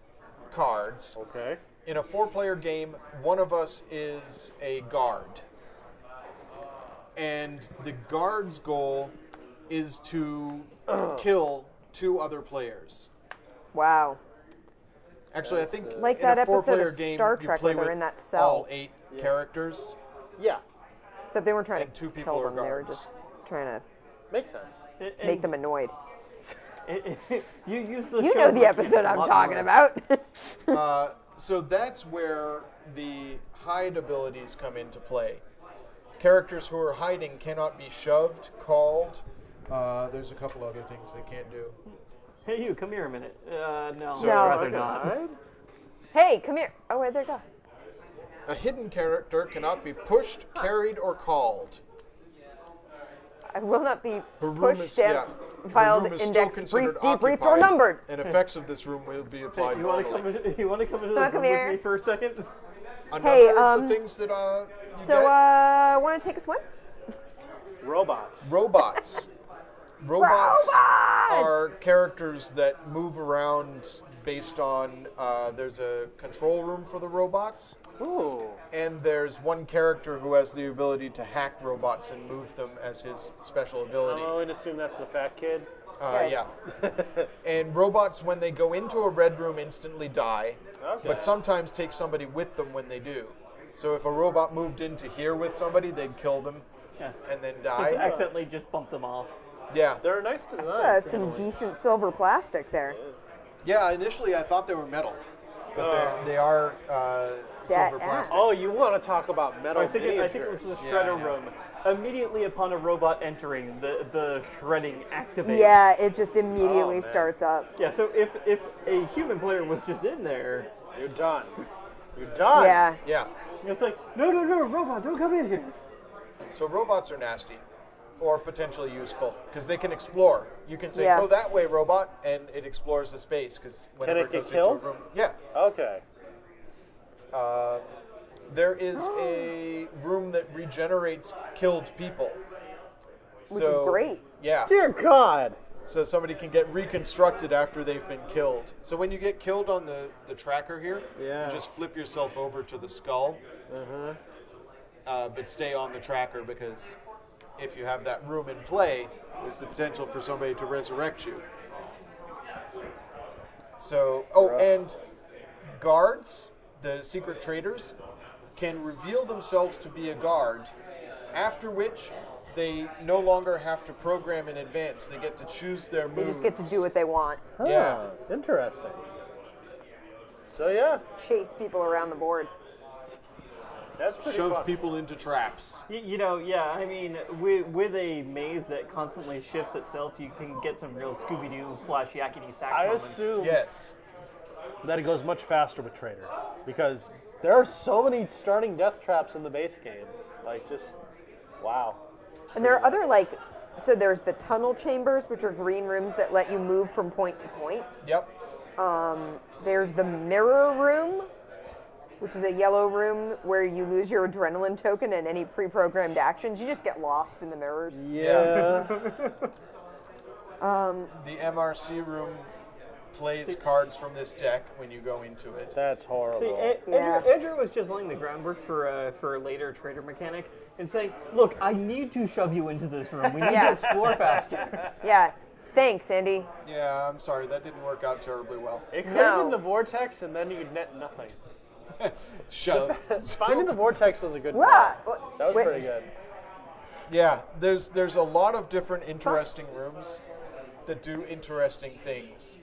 cards. Okay. In a 4-player game, one of us is a guard. And the guard's goal is to kill 2 other players. Wow. Actually, I think Like in that a episode 4-player of game, Star you Trek play where they're with in that cell. all 8 characters. Yeah. Except they weren't trying And to 2 people kill are them. They were guards. just trying to Makes sense. make them annoyed. You use the. You show know the mechanic episode a I'm lot talking more. about. So that's where the hide abilities come into play. Characters who are hiding cannot be shoved, called. There's a couple other things they can't do. Hey, you, come here a minute. No, So- I'd No. rather Okay. not. Alright. Hey, come here. Oh, wait, there you go. A hidden character cannot be pushed, carried, or called. I will not be Her room pushed, is, stamped, Her filed, room is still indexed, considered briefed, debriefed, or occupied, numbered. and effects of this room will be applied You want to normally. come into Come this room here. with me for a second? Another Hey, of the things that you So, get, want to take a swim? Robots. robots. Robots are characters that move around based on, there's a control room for the robots, Ooh. and there's one character who has the ability to hack robots and move them as his special ability. I'm going to assume that's the fat kid. Yeah. And robots, when they go into a red room, instantly die, Okay. but sometimes take somebody with them when they do. So if a robot moved into here with somebody, they'd kill them Yeah. and then Just die. accidentally just bump them off. Yeah. They're a nice design. Some decent silver plastic there. Yeah, initially I thought they were metal, but they are silver ass. plastic. Oh, you want to talk about metal I think it was the Yeah, shredder yeah. room. Immediately upon a robot entering, the shredding activates. Yeah, it just immediately man. starts up. Yeah, so if a human player was just in there, You're done. You're done. Yeah. Yeah. it's like, no, robot, don't come in here. So robots are nasty, or potentially useful, because they can explore. You can say, Yeah. go that way, robot, and it explores the space, because whenever it it get goes killed? into a room. Yeah. Okay. There is a room that regenerates killed people. Which is great. Yeah. Dear God. So somebody can get reconstructed after they've been killed. So when you get killed on the tracker here, Yeah. you just flip yourself over to the skull, but stay on the tracker because if you have that room in play, there's the potential for somebody to resurrect you. So, and guards, the secret traders, can reveal themselves to be a guard, after which they no longer have to program in advance. They get to choose their moves. They just get to do what they want. Yeah. Interesting. So yeah, Chase people around the board. that's pretty Shove fun. people into traps. You know, yeah, I mean, with a maze that constantly shifts itself, you can get some real Scooby-Doo / Yakety Sax I moments. assume Yes. that it goes much faster with Trader because there are so many starting death traps in the base game. Like just wow. And there are other, like, so there's the tunnel chambers, which are green rooms that let you move from point to point. Yep. There's the mirror room, which is a yellow room where you lose your adrenaline token and any pre-programmed actions. You just get lost in the mirrors. Yeah. The MRC room plays cards from this deck when you go into it. That's See, horrible. Andrew was just laying the groundwork for a later trader mechanic and saying, "Look, I need to shove you into this room. We need Yeah. to explore faster." Yeah. Thanks, Andy. Yeah, I'm sorry, that didn't work out terribly well. It could have No. been the vortex, and then you'd net nothing. Shove. Finding the vortex was a good What? one. That was Wait. pretty good. Yeah, there's a lot of different interesting rooms that do interesting things.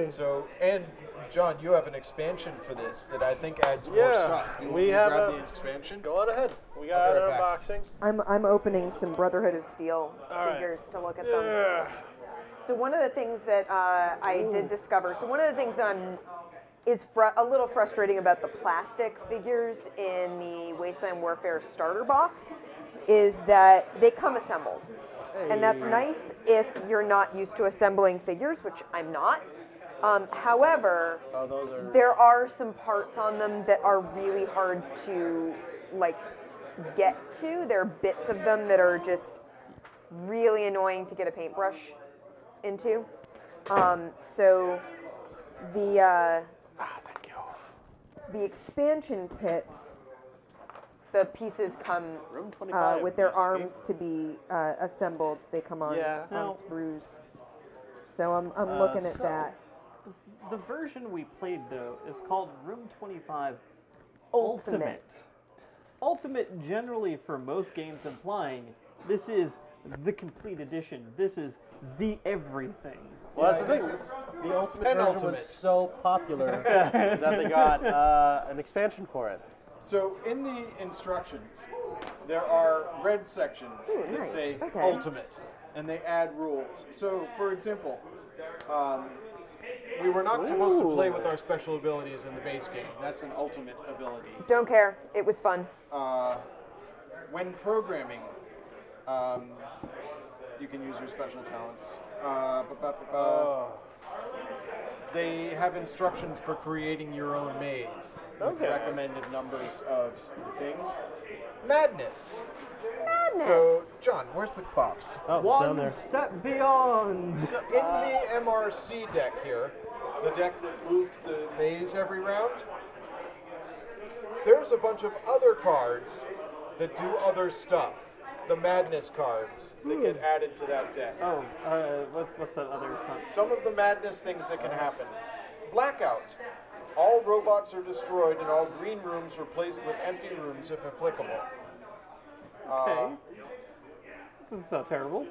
So, and John, you have an expansion for this that I think adds more Yeah, stuff. Do you want we me to have grab a- the expansion? Go on ahead. We I'll got be an right back. unboxing. I'm opening some Brotherhood of Steel right. figures to look at them. Yeah. So one of the things that I did discover, so one of the things that is a little frustrating about the plastic figures in the Wasteland Warfare starter box is that they come assembled. And that's nice if you're not used to assembling figures, which I'm not. However, Oh, those are. there are some parts on them that are really hard to like get to. There are bits of them that are just really annoying to get a paintbrush into. So the Thank you. the expansion kits, the pieces come Room 25. with their escape. arms to be assembled. They come on, Yeah. on Now- sprues. So I'm looking at so- that. The version we played, though, is called Room 25 Ultimate. Ultimate, generally, for most games, implying this is the complete edition. This is the everything. Well, Yeah, that's I the guess thing. it's The ultimate penultimate. version was so popular that they got an expansion for it. So in the instructions, there are red sections Ooh, that nice. say Okay. ultimate, and they add rules. So, for example, we were not supposed to play with our special abilities in the base game. That's an ultimate ability. Don't care. It was fun. When programming, you can use your special talents. They have instructions for creating your own maze with Okay. recommended numbers of things. Madness. Madness. So, John, where's the box? Oh, it's down One there. step beyond. In the MRC deck here, the deck that moved the maze every round, there's a bunch of other cards that do other stuff. The madness cards that get added to that deck. Oh, what's that other song? Some of the madness things that can happen. Blackout. All robots are destroyed and all green rooms replaced with empty rooms if applicable. Okay. Doesn't sound terrible.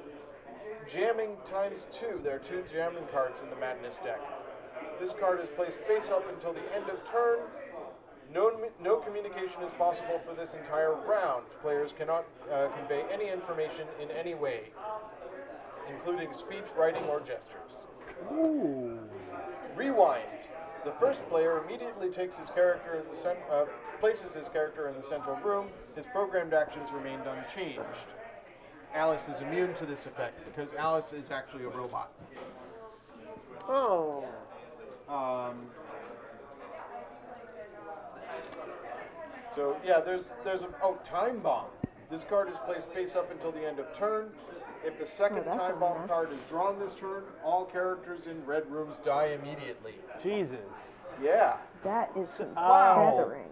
Jamming ×2. There are 2 jamming cards in the madness deck. This card is placed face up until the end of turn. No communication is possible for this entire round. Players cannot convey any information in any way, including speech, writing, or gestures. Ooh. Rewind. The first player immediately takes his character in the places his character in the central room. His programmed actions remained unchanged. Alice is immune to this effect because Alice is actually a robot. Oh. So yeah, there's time bomb. This card is placed face up until the end of turn. If the second that's time a bomb mess. card is drawn this turn, all characters in red rooms die immediately. Jesus. Yeah. That is some Wow. feathering.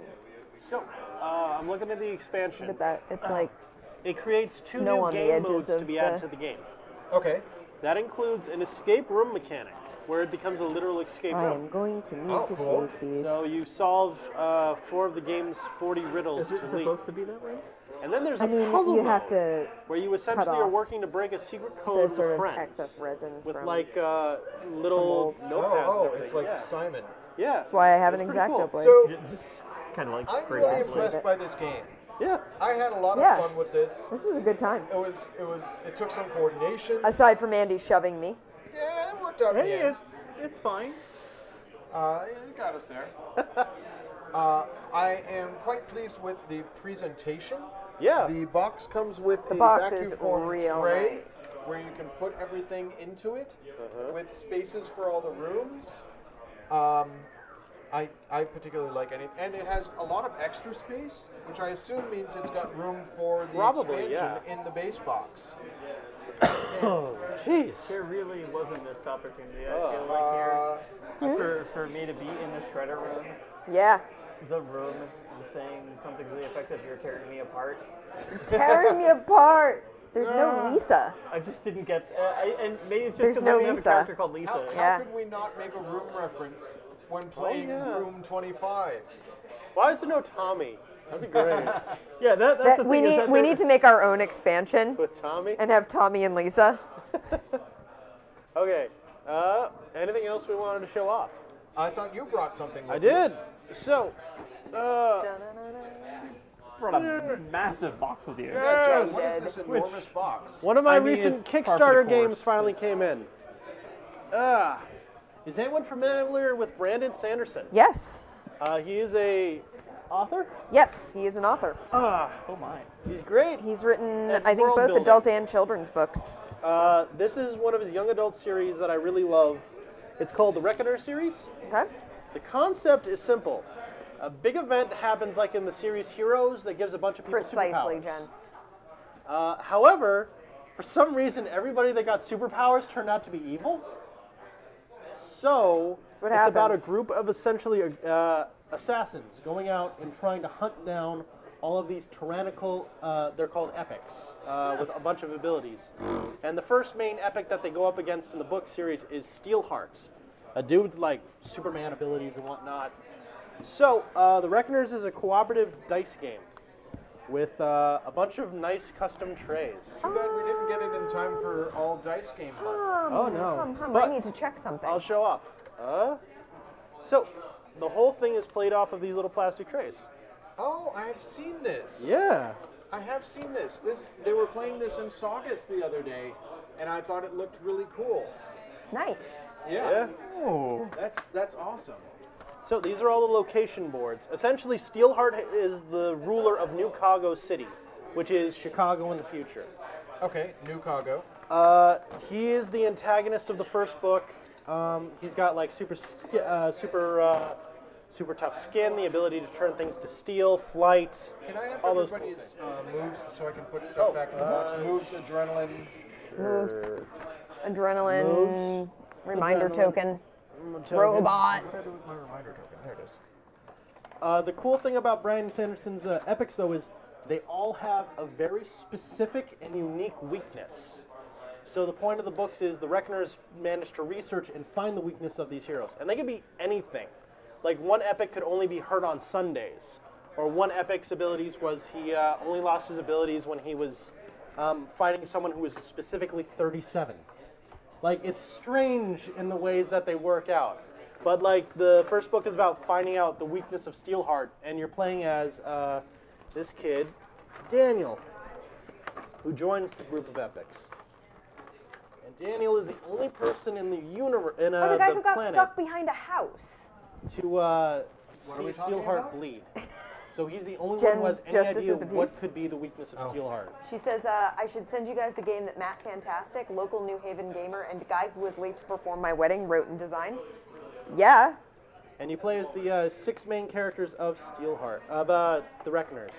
So, I'm looking at the expansion. Look at that. It's like It creates 2 Snow new on the game edges modes to of be added the- to the game. Okay. That includes an escape room mechanic, where it becomes a literal escape I room. am going to need Oh, to cool. shake these. So you solve 4 of the game's 40 riddles Is it to lead. supposed to be that way? And then there's I a mean, puzzle you mode, have to where you essentially are off working to break a secret the code sort with of friends. excess resin With from. like little mold. notepads and everything. It's like yeah. Simon. Yeah. That's why I have an It's pretty X-Acto cool. blade. So Kind of like I'm spray really blade. impressed by this game. Yeah. I had a lot of Yeah. fun with this. This was a good time. It took some coordination. Aside from Andy shoving me. Yeah, it worked out in the Hey, end. it's fine. It got us there. I am quite pleased with the presentation. Yeah. The box comes with a box vacuum is form real tray nice. where you can put everything into it with spaces for all the rooms. I particularly like it, and it has a lot of extra space, which I assume means it's got room for the Probably, expansion yeah. in the base box. Oh, jeez. There really was a missed opportunity. I Oh. feel like here for me to be in the shredder room, Yeah. the room, and saying something to the effect of "You're tearing me apart." Tearing me apart. There's no Lisa. I just didn't get. And maybe it's just There's because no we have a Lisa. character called Lisa. How Yeah. could we not make a room reference when playing yeah. Room 25? Why is there no Tommy? That'd be great. Yeah, that's That the we thing. is need that we there- need to make our own expansion With Tommy? and have Tommy and Lisa. Okay. Anything else we wanted to show off? I thought you brought something with I you. did. So, brought a massive box with you. Yeah, John, what is Dead. this enormous box? one of my I mean, recent it's par for Kickstarter the games course, finally came in. Is anyone familiar with Brandon Sanderson? Yes. He is a author. Yes, he is an author. Oh my. He's great. He's written, And I think, world both building. adult and children's books. This is one of his young adult series that I really love. It's called the Reckoner series. Okay. The concept is simple. A big event happens like in the series Heroes that gives a bunch of people Precisely, superpowers. Jen. However, for some reason, everybody that got superpowers turned out to be evil. So, what it's about a happens. group of essentially assassins going out and trying to hunt down all of these tyrannical, they're called epics, with a bunch of abilities. And the first main epic that they go up against in the book series is Steelheart, a dude with like Superman abilities and whatnot. So, the Reckoners is a cooperative dice game with a bunch of nice custom trays. Too bad we didn't get it in time for all dice game month. Oh, no. I But- need to check something. I'll show off. So, the whole thing is played off of these little plastic trays. Oh, I have seen this. Yeah. I have seen this. They were playing this in Saugus the other day, and I thought it looked really cool. Nice. Yeah. Oh. That's awesome. So these are all the location boards. Essentially, Steelheart is the ruler of New Chicago City, which is Chicago in the future. Okay, New Chicago. He is the antagonist of the first book. He's got like super tough skin, the ability to turn things to steel, flight. Can I have all those cool everybody's moves so I can put stuff back in the box? Moves, adrenaline. Moves. Adrenaline. Moves. Reminder Adrenaline. token. Token. Robot. What did I do with my reminder token? There it is. The cool thing about Brandon Sanderson's epics, though, is they all have a very specific and unique weakness. So the point of the books is the Reckoners manage to research and find the weakness of these heroes. And they can be anything. Like one epic could only be heard on Sundays. Or one epic's abilities was he only lost his abilities when he was fighting someone who was specifically 37. Like, it's strange in the ways that they work out. But, like, the first book is about finding out the weakness of Steelheart, and you're playing as this kid, Daniel, who joins the group of epics. And Daniel is the only person in the universe, in Oh, the guy who got planet, stuck behind a house. to are see we talking Steelheart about? bleed. So he's the only one who has Jen's any Justice idea of the what Peace. could be the weakness of Steelheart. She says, I should send you guys the game that Matt Fantastic, local New Haven gamer, and guy who was late to perform my wedding, wrote and designed. Yeah. And you play as the 6 main characters of Steelheart, of the Reckoners.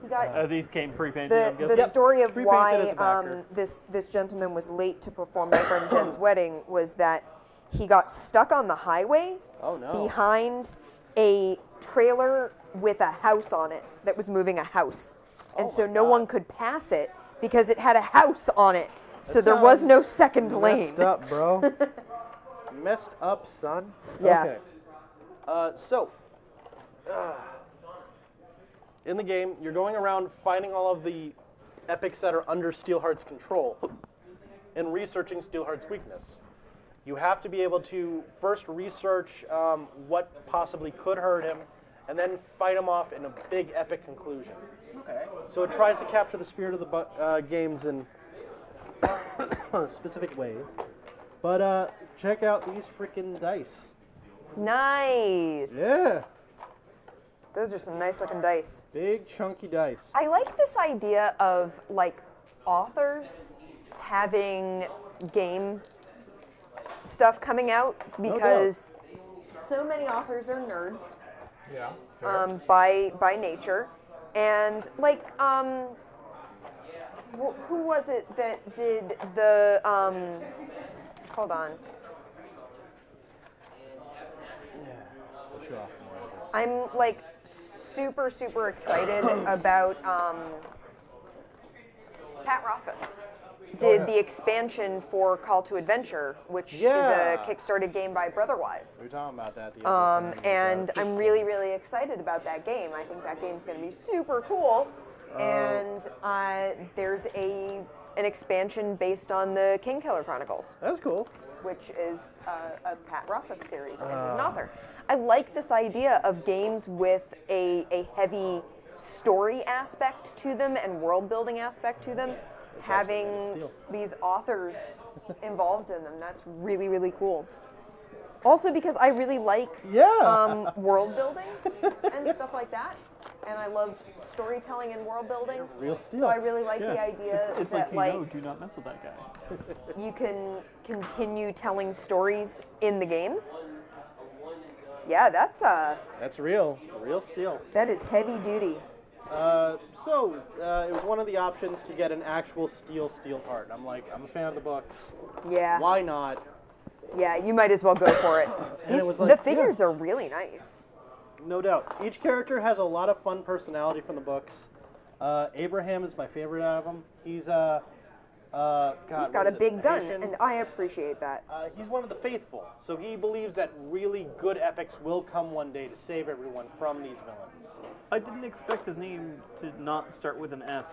You got These came pre-painted, I'm guessing. the story of Pre-painted as why a backer. this gentleman was late to perform my friend Jen's wedding was that he got stuck on the highway Oh no. behind a trailer with a house on it that was moving a house. And Oh so my no God. one could pass it because it had a house on it. So That there was sounds no second lane. Messed up, bro. Messed up, son. Yeah. Okay. In the game, you're going around finding all of the epics that are under Steelheart's control and researching Steelheart's weakness. You have to be able to first research what possibly could hurt him, and then fight him off in a big epic conclusion. Okay. So it tries to capture the spirit of the games in specific ways. But check out these freaking dice. Nice. Yeah, Those are some nice looking dice. big chunky dice. I like this idea of like authors having game stuff coming out because so many authors are nerds Yeah. Fair. by nature, and like who was it that did the hold on, Show off more of this. I'm like super excited about Pat Rothfuss did yeah. the expansion for Call to Adventure, which Yeah. is a Kickstarted game by Brotherwise. We were talking about that the other time. And I'm really excited about that game. I think that game's going to be super cool. And there's an expansion based on the Kingkiller Chronicles, That's cool. which is a Pat Rothfuss series, and he's an author. I like this idea of games with a heavy story aspect to them and world building aspect to them, having these authors involved in them. That's really cool. Also because I really like world building and stuff like that. And I love storytelling and world building. Real steel. So I really like Yeah. the idea It's that like, do not mess with that guy. you can continue telling stories in the games. Yeah, That's real steel. that is heavy duty. It was one of the options to get an actual steel part. I'm like, I'm a fan of the books. Yeah. Why not? Yeah, you might as well go for it. And it was the like, figures are really nice. No doubt. Each character has a lot of fun personality from the books. Abraham is my favorite out of them. He's He's got a big gun, and I appreciate that. He's one of the faithful, so he believes that really good epics will come one day to save everyone from these villains. I didn't expect his name to not start with an S.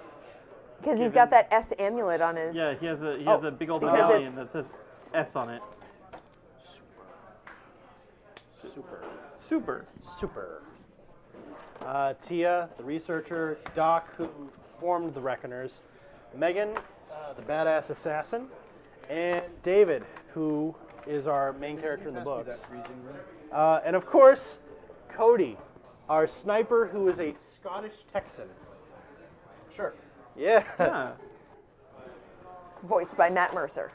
Because he's got that S amulet on his... Yeah, he has a big old because medallion it's- that says S on it. Super. Tia, the researcher, Doc, who formed the Reckoners, Megan, the badass assassin, and David, who is our main character in the book. And of course, Cody, our sniper, who is a Scottish Texan. Sure. Yeah. Yeah. Voiced by Matt Mercer.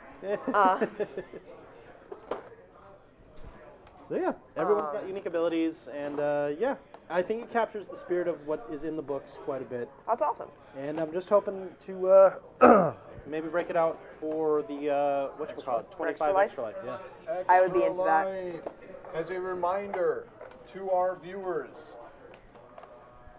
So yeah, everyone's got unique abilities, and yeah, I think it captures the spirit of what is in the books quite a bit. That's awesome. And I'm just hoping to maybe break it out for the whatchamacallit, 25 Life? Extra Life. Yeah. I would be into that. Life. As a reminder to our viewers,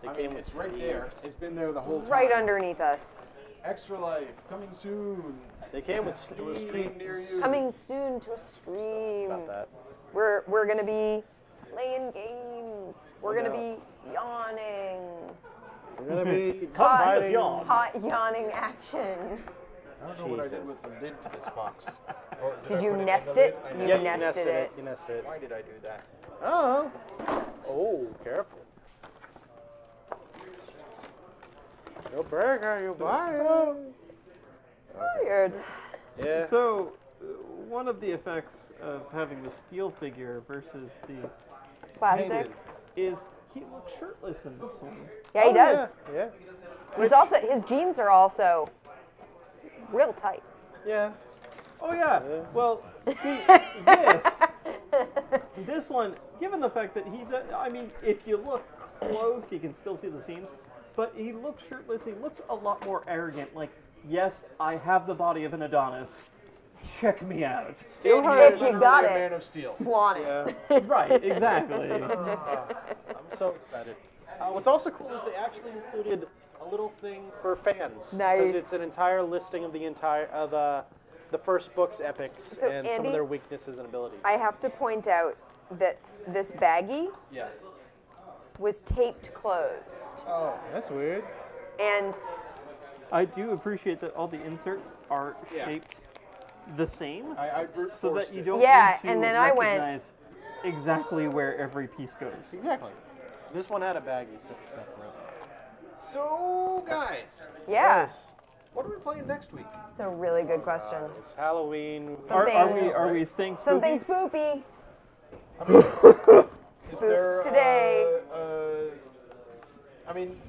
They I came mean, with it's right three there. years. It's been there the whole time. Right underneath us. Extra Life coming soon They came with to a stream near you. Coming soon to a stream. About that. We're gonna be playing games. We're gonna be yawning. We're gonna be Come see us fighting- yawn. Hot yawning action. I don't know what I did Jesus. with the lid to this box. Or Did I you put in nest the lid? it? I You Yeah, nested you nested it. You nested it. Why did I do that? Oh. Oh, careful. No burger, you buy it. Weird. Yeah. So, one of the effects of having the steel figure versus the Plastic. is he looks shirtless in this one. Yeah, he does. Yeah. He's also his jeans are also real tight. Yeah. Oh yeah. Yeah. Well, see this. this one, given the fact that I mean, if you look close, you can still see the seams, but he looks shirtless, he looks a lot more arrogant, like, yes, I have the body of an Adonis, check me out. If you Literally got a it. man of steel. Flaunt it. Right, exactly. I'm so excited. What's also cool is they actually included a little thing for fans. Nice. Because it's an entire listing of the first book's epics So, and some Andy, of their weaknesses and abilities. I have to point out that this baggie Yeah. was taped closed. Oh. That's weird. And I do appreciate that all the inserts are Yeah. shaped the same, I brute so that forced you it. don't Yeah, need to and then I went- recognize exactly where every piece goes. Exactly. This one had a baggie, so it's separate. So, guys, yeah, what are we playing next week? it's a really good question. It's Halloween. Are we staying spooky? Something spoopy. Is there, today. I mean,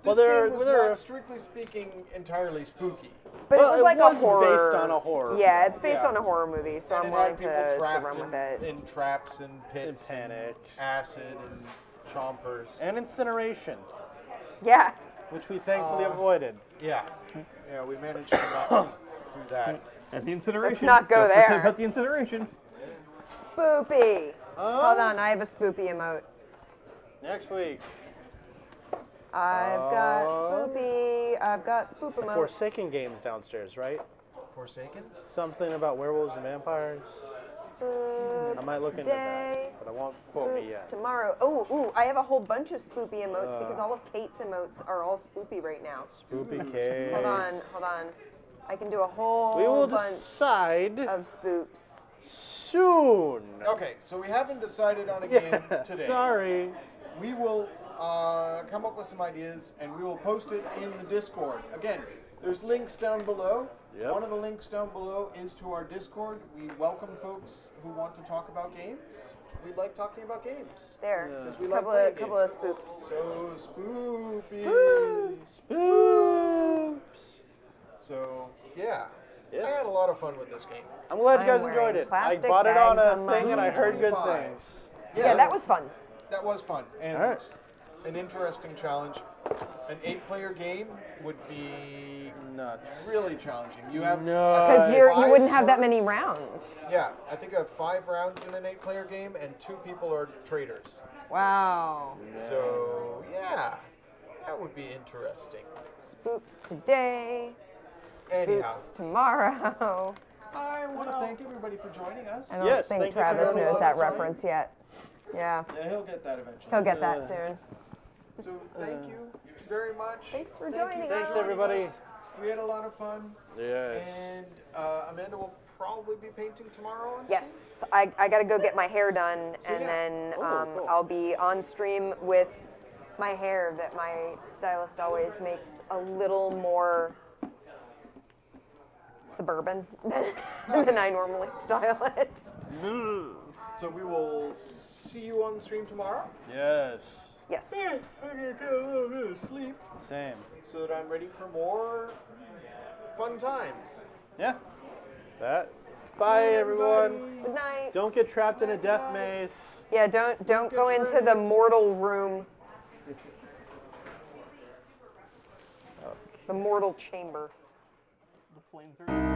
Well, this there- game was there- not, strictly speaking, entirely spooky. But Well, it was like a horror. based on a horror. Yeah, it's based Yeah. on a horror movie, so And I'm it willing had people to trapped run with it. in traps and pits And panic. acid and chompers. And incineration, Yeah. which we thankfully avoided. Yeah. Yeah, we managed to not do that. At the incineration. Let's not go Don't forget there. about the incineration. Spoopy. Oh. Hold on, I have a spoopy emote. Next week, I've got spoopy. I've got spoop emotes. Forsaken games downstairs, right? Forsaken? Something about werewolves and vampires. Spoops I might look into today, that, but I won't quote me spoops yet. tomorrow. Oh, ooh, I have a whole bunch of spoopy emotes because all of Kate's emotes are all spoopy right now. Spoopy cake. Hold on. I can do a whole We will bunch decide of spoops. soon. Okay, so we haven't decided on a game Yeah, today. sorry. We will come up with some ideas and we will post it in the Discord. Again, there's links down below. Yep. One of the links down below is to our Discord. We welcome folks who want to talk about games. We like talking about games. There. Because we like Couple playing of games. spoops. So spoopy. Spoops. So, yeah. Yeah. I had a lot of fun with this game. I'm glad you I'm guys enjoyed wearing it. I plastic bought it on bags a on my thing and I heard good 25. things. Yeah, that was fun. That was fun. And All right. an interesting challenge. An 8-player game would be Nuts. really challenging. You have No. Because you five wouldn't have that many turns. rounds. Yeah, I think I have 5 rounds in an 8-player game, and 2 people are traders. Wow. So yeah, that would be interesting. Spoops today. Spoops Anyhow. tomorrow. I want to thank everybody for joining us. I don't Yes, think thank you for Travis joining knows us. that reference yet. Yeah, Yeah, he'll get that eventually. he'll get that soon. So thank you very much. Thanks for Thank you joining Thanks, us. everybody. us. We had a lot of fun. Yes. And Amanda will probably be painting tomorrow on stream? Yes, I got to go get my hair done, So, and yeah. then Oh, cool. I'll be on stream with my hair that my stylist always makes a little more suburban than I normally style it. So we will see you on the stream tomorrow. Yes. Yes. I'm gonna get a little bit of sleep Same. so that I'm ready for more fun times. Yeah. That. Bye, everyone. Good night. Don't get trapped in a death maze. Yeah, don't go into the mortal room. The mortal chamber. The flames are.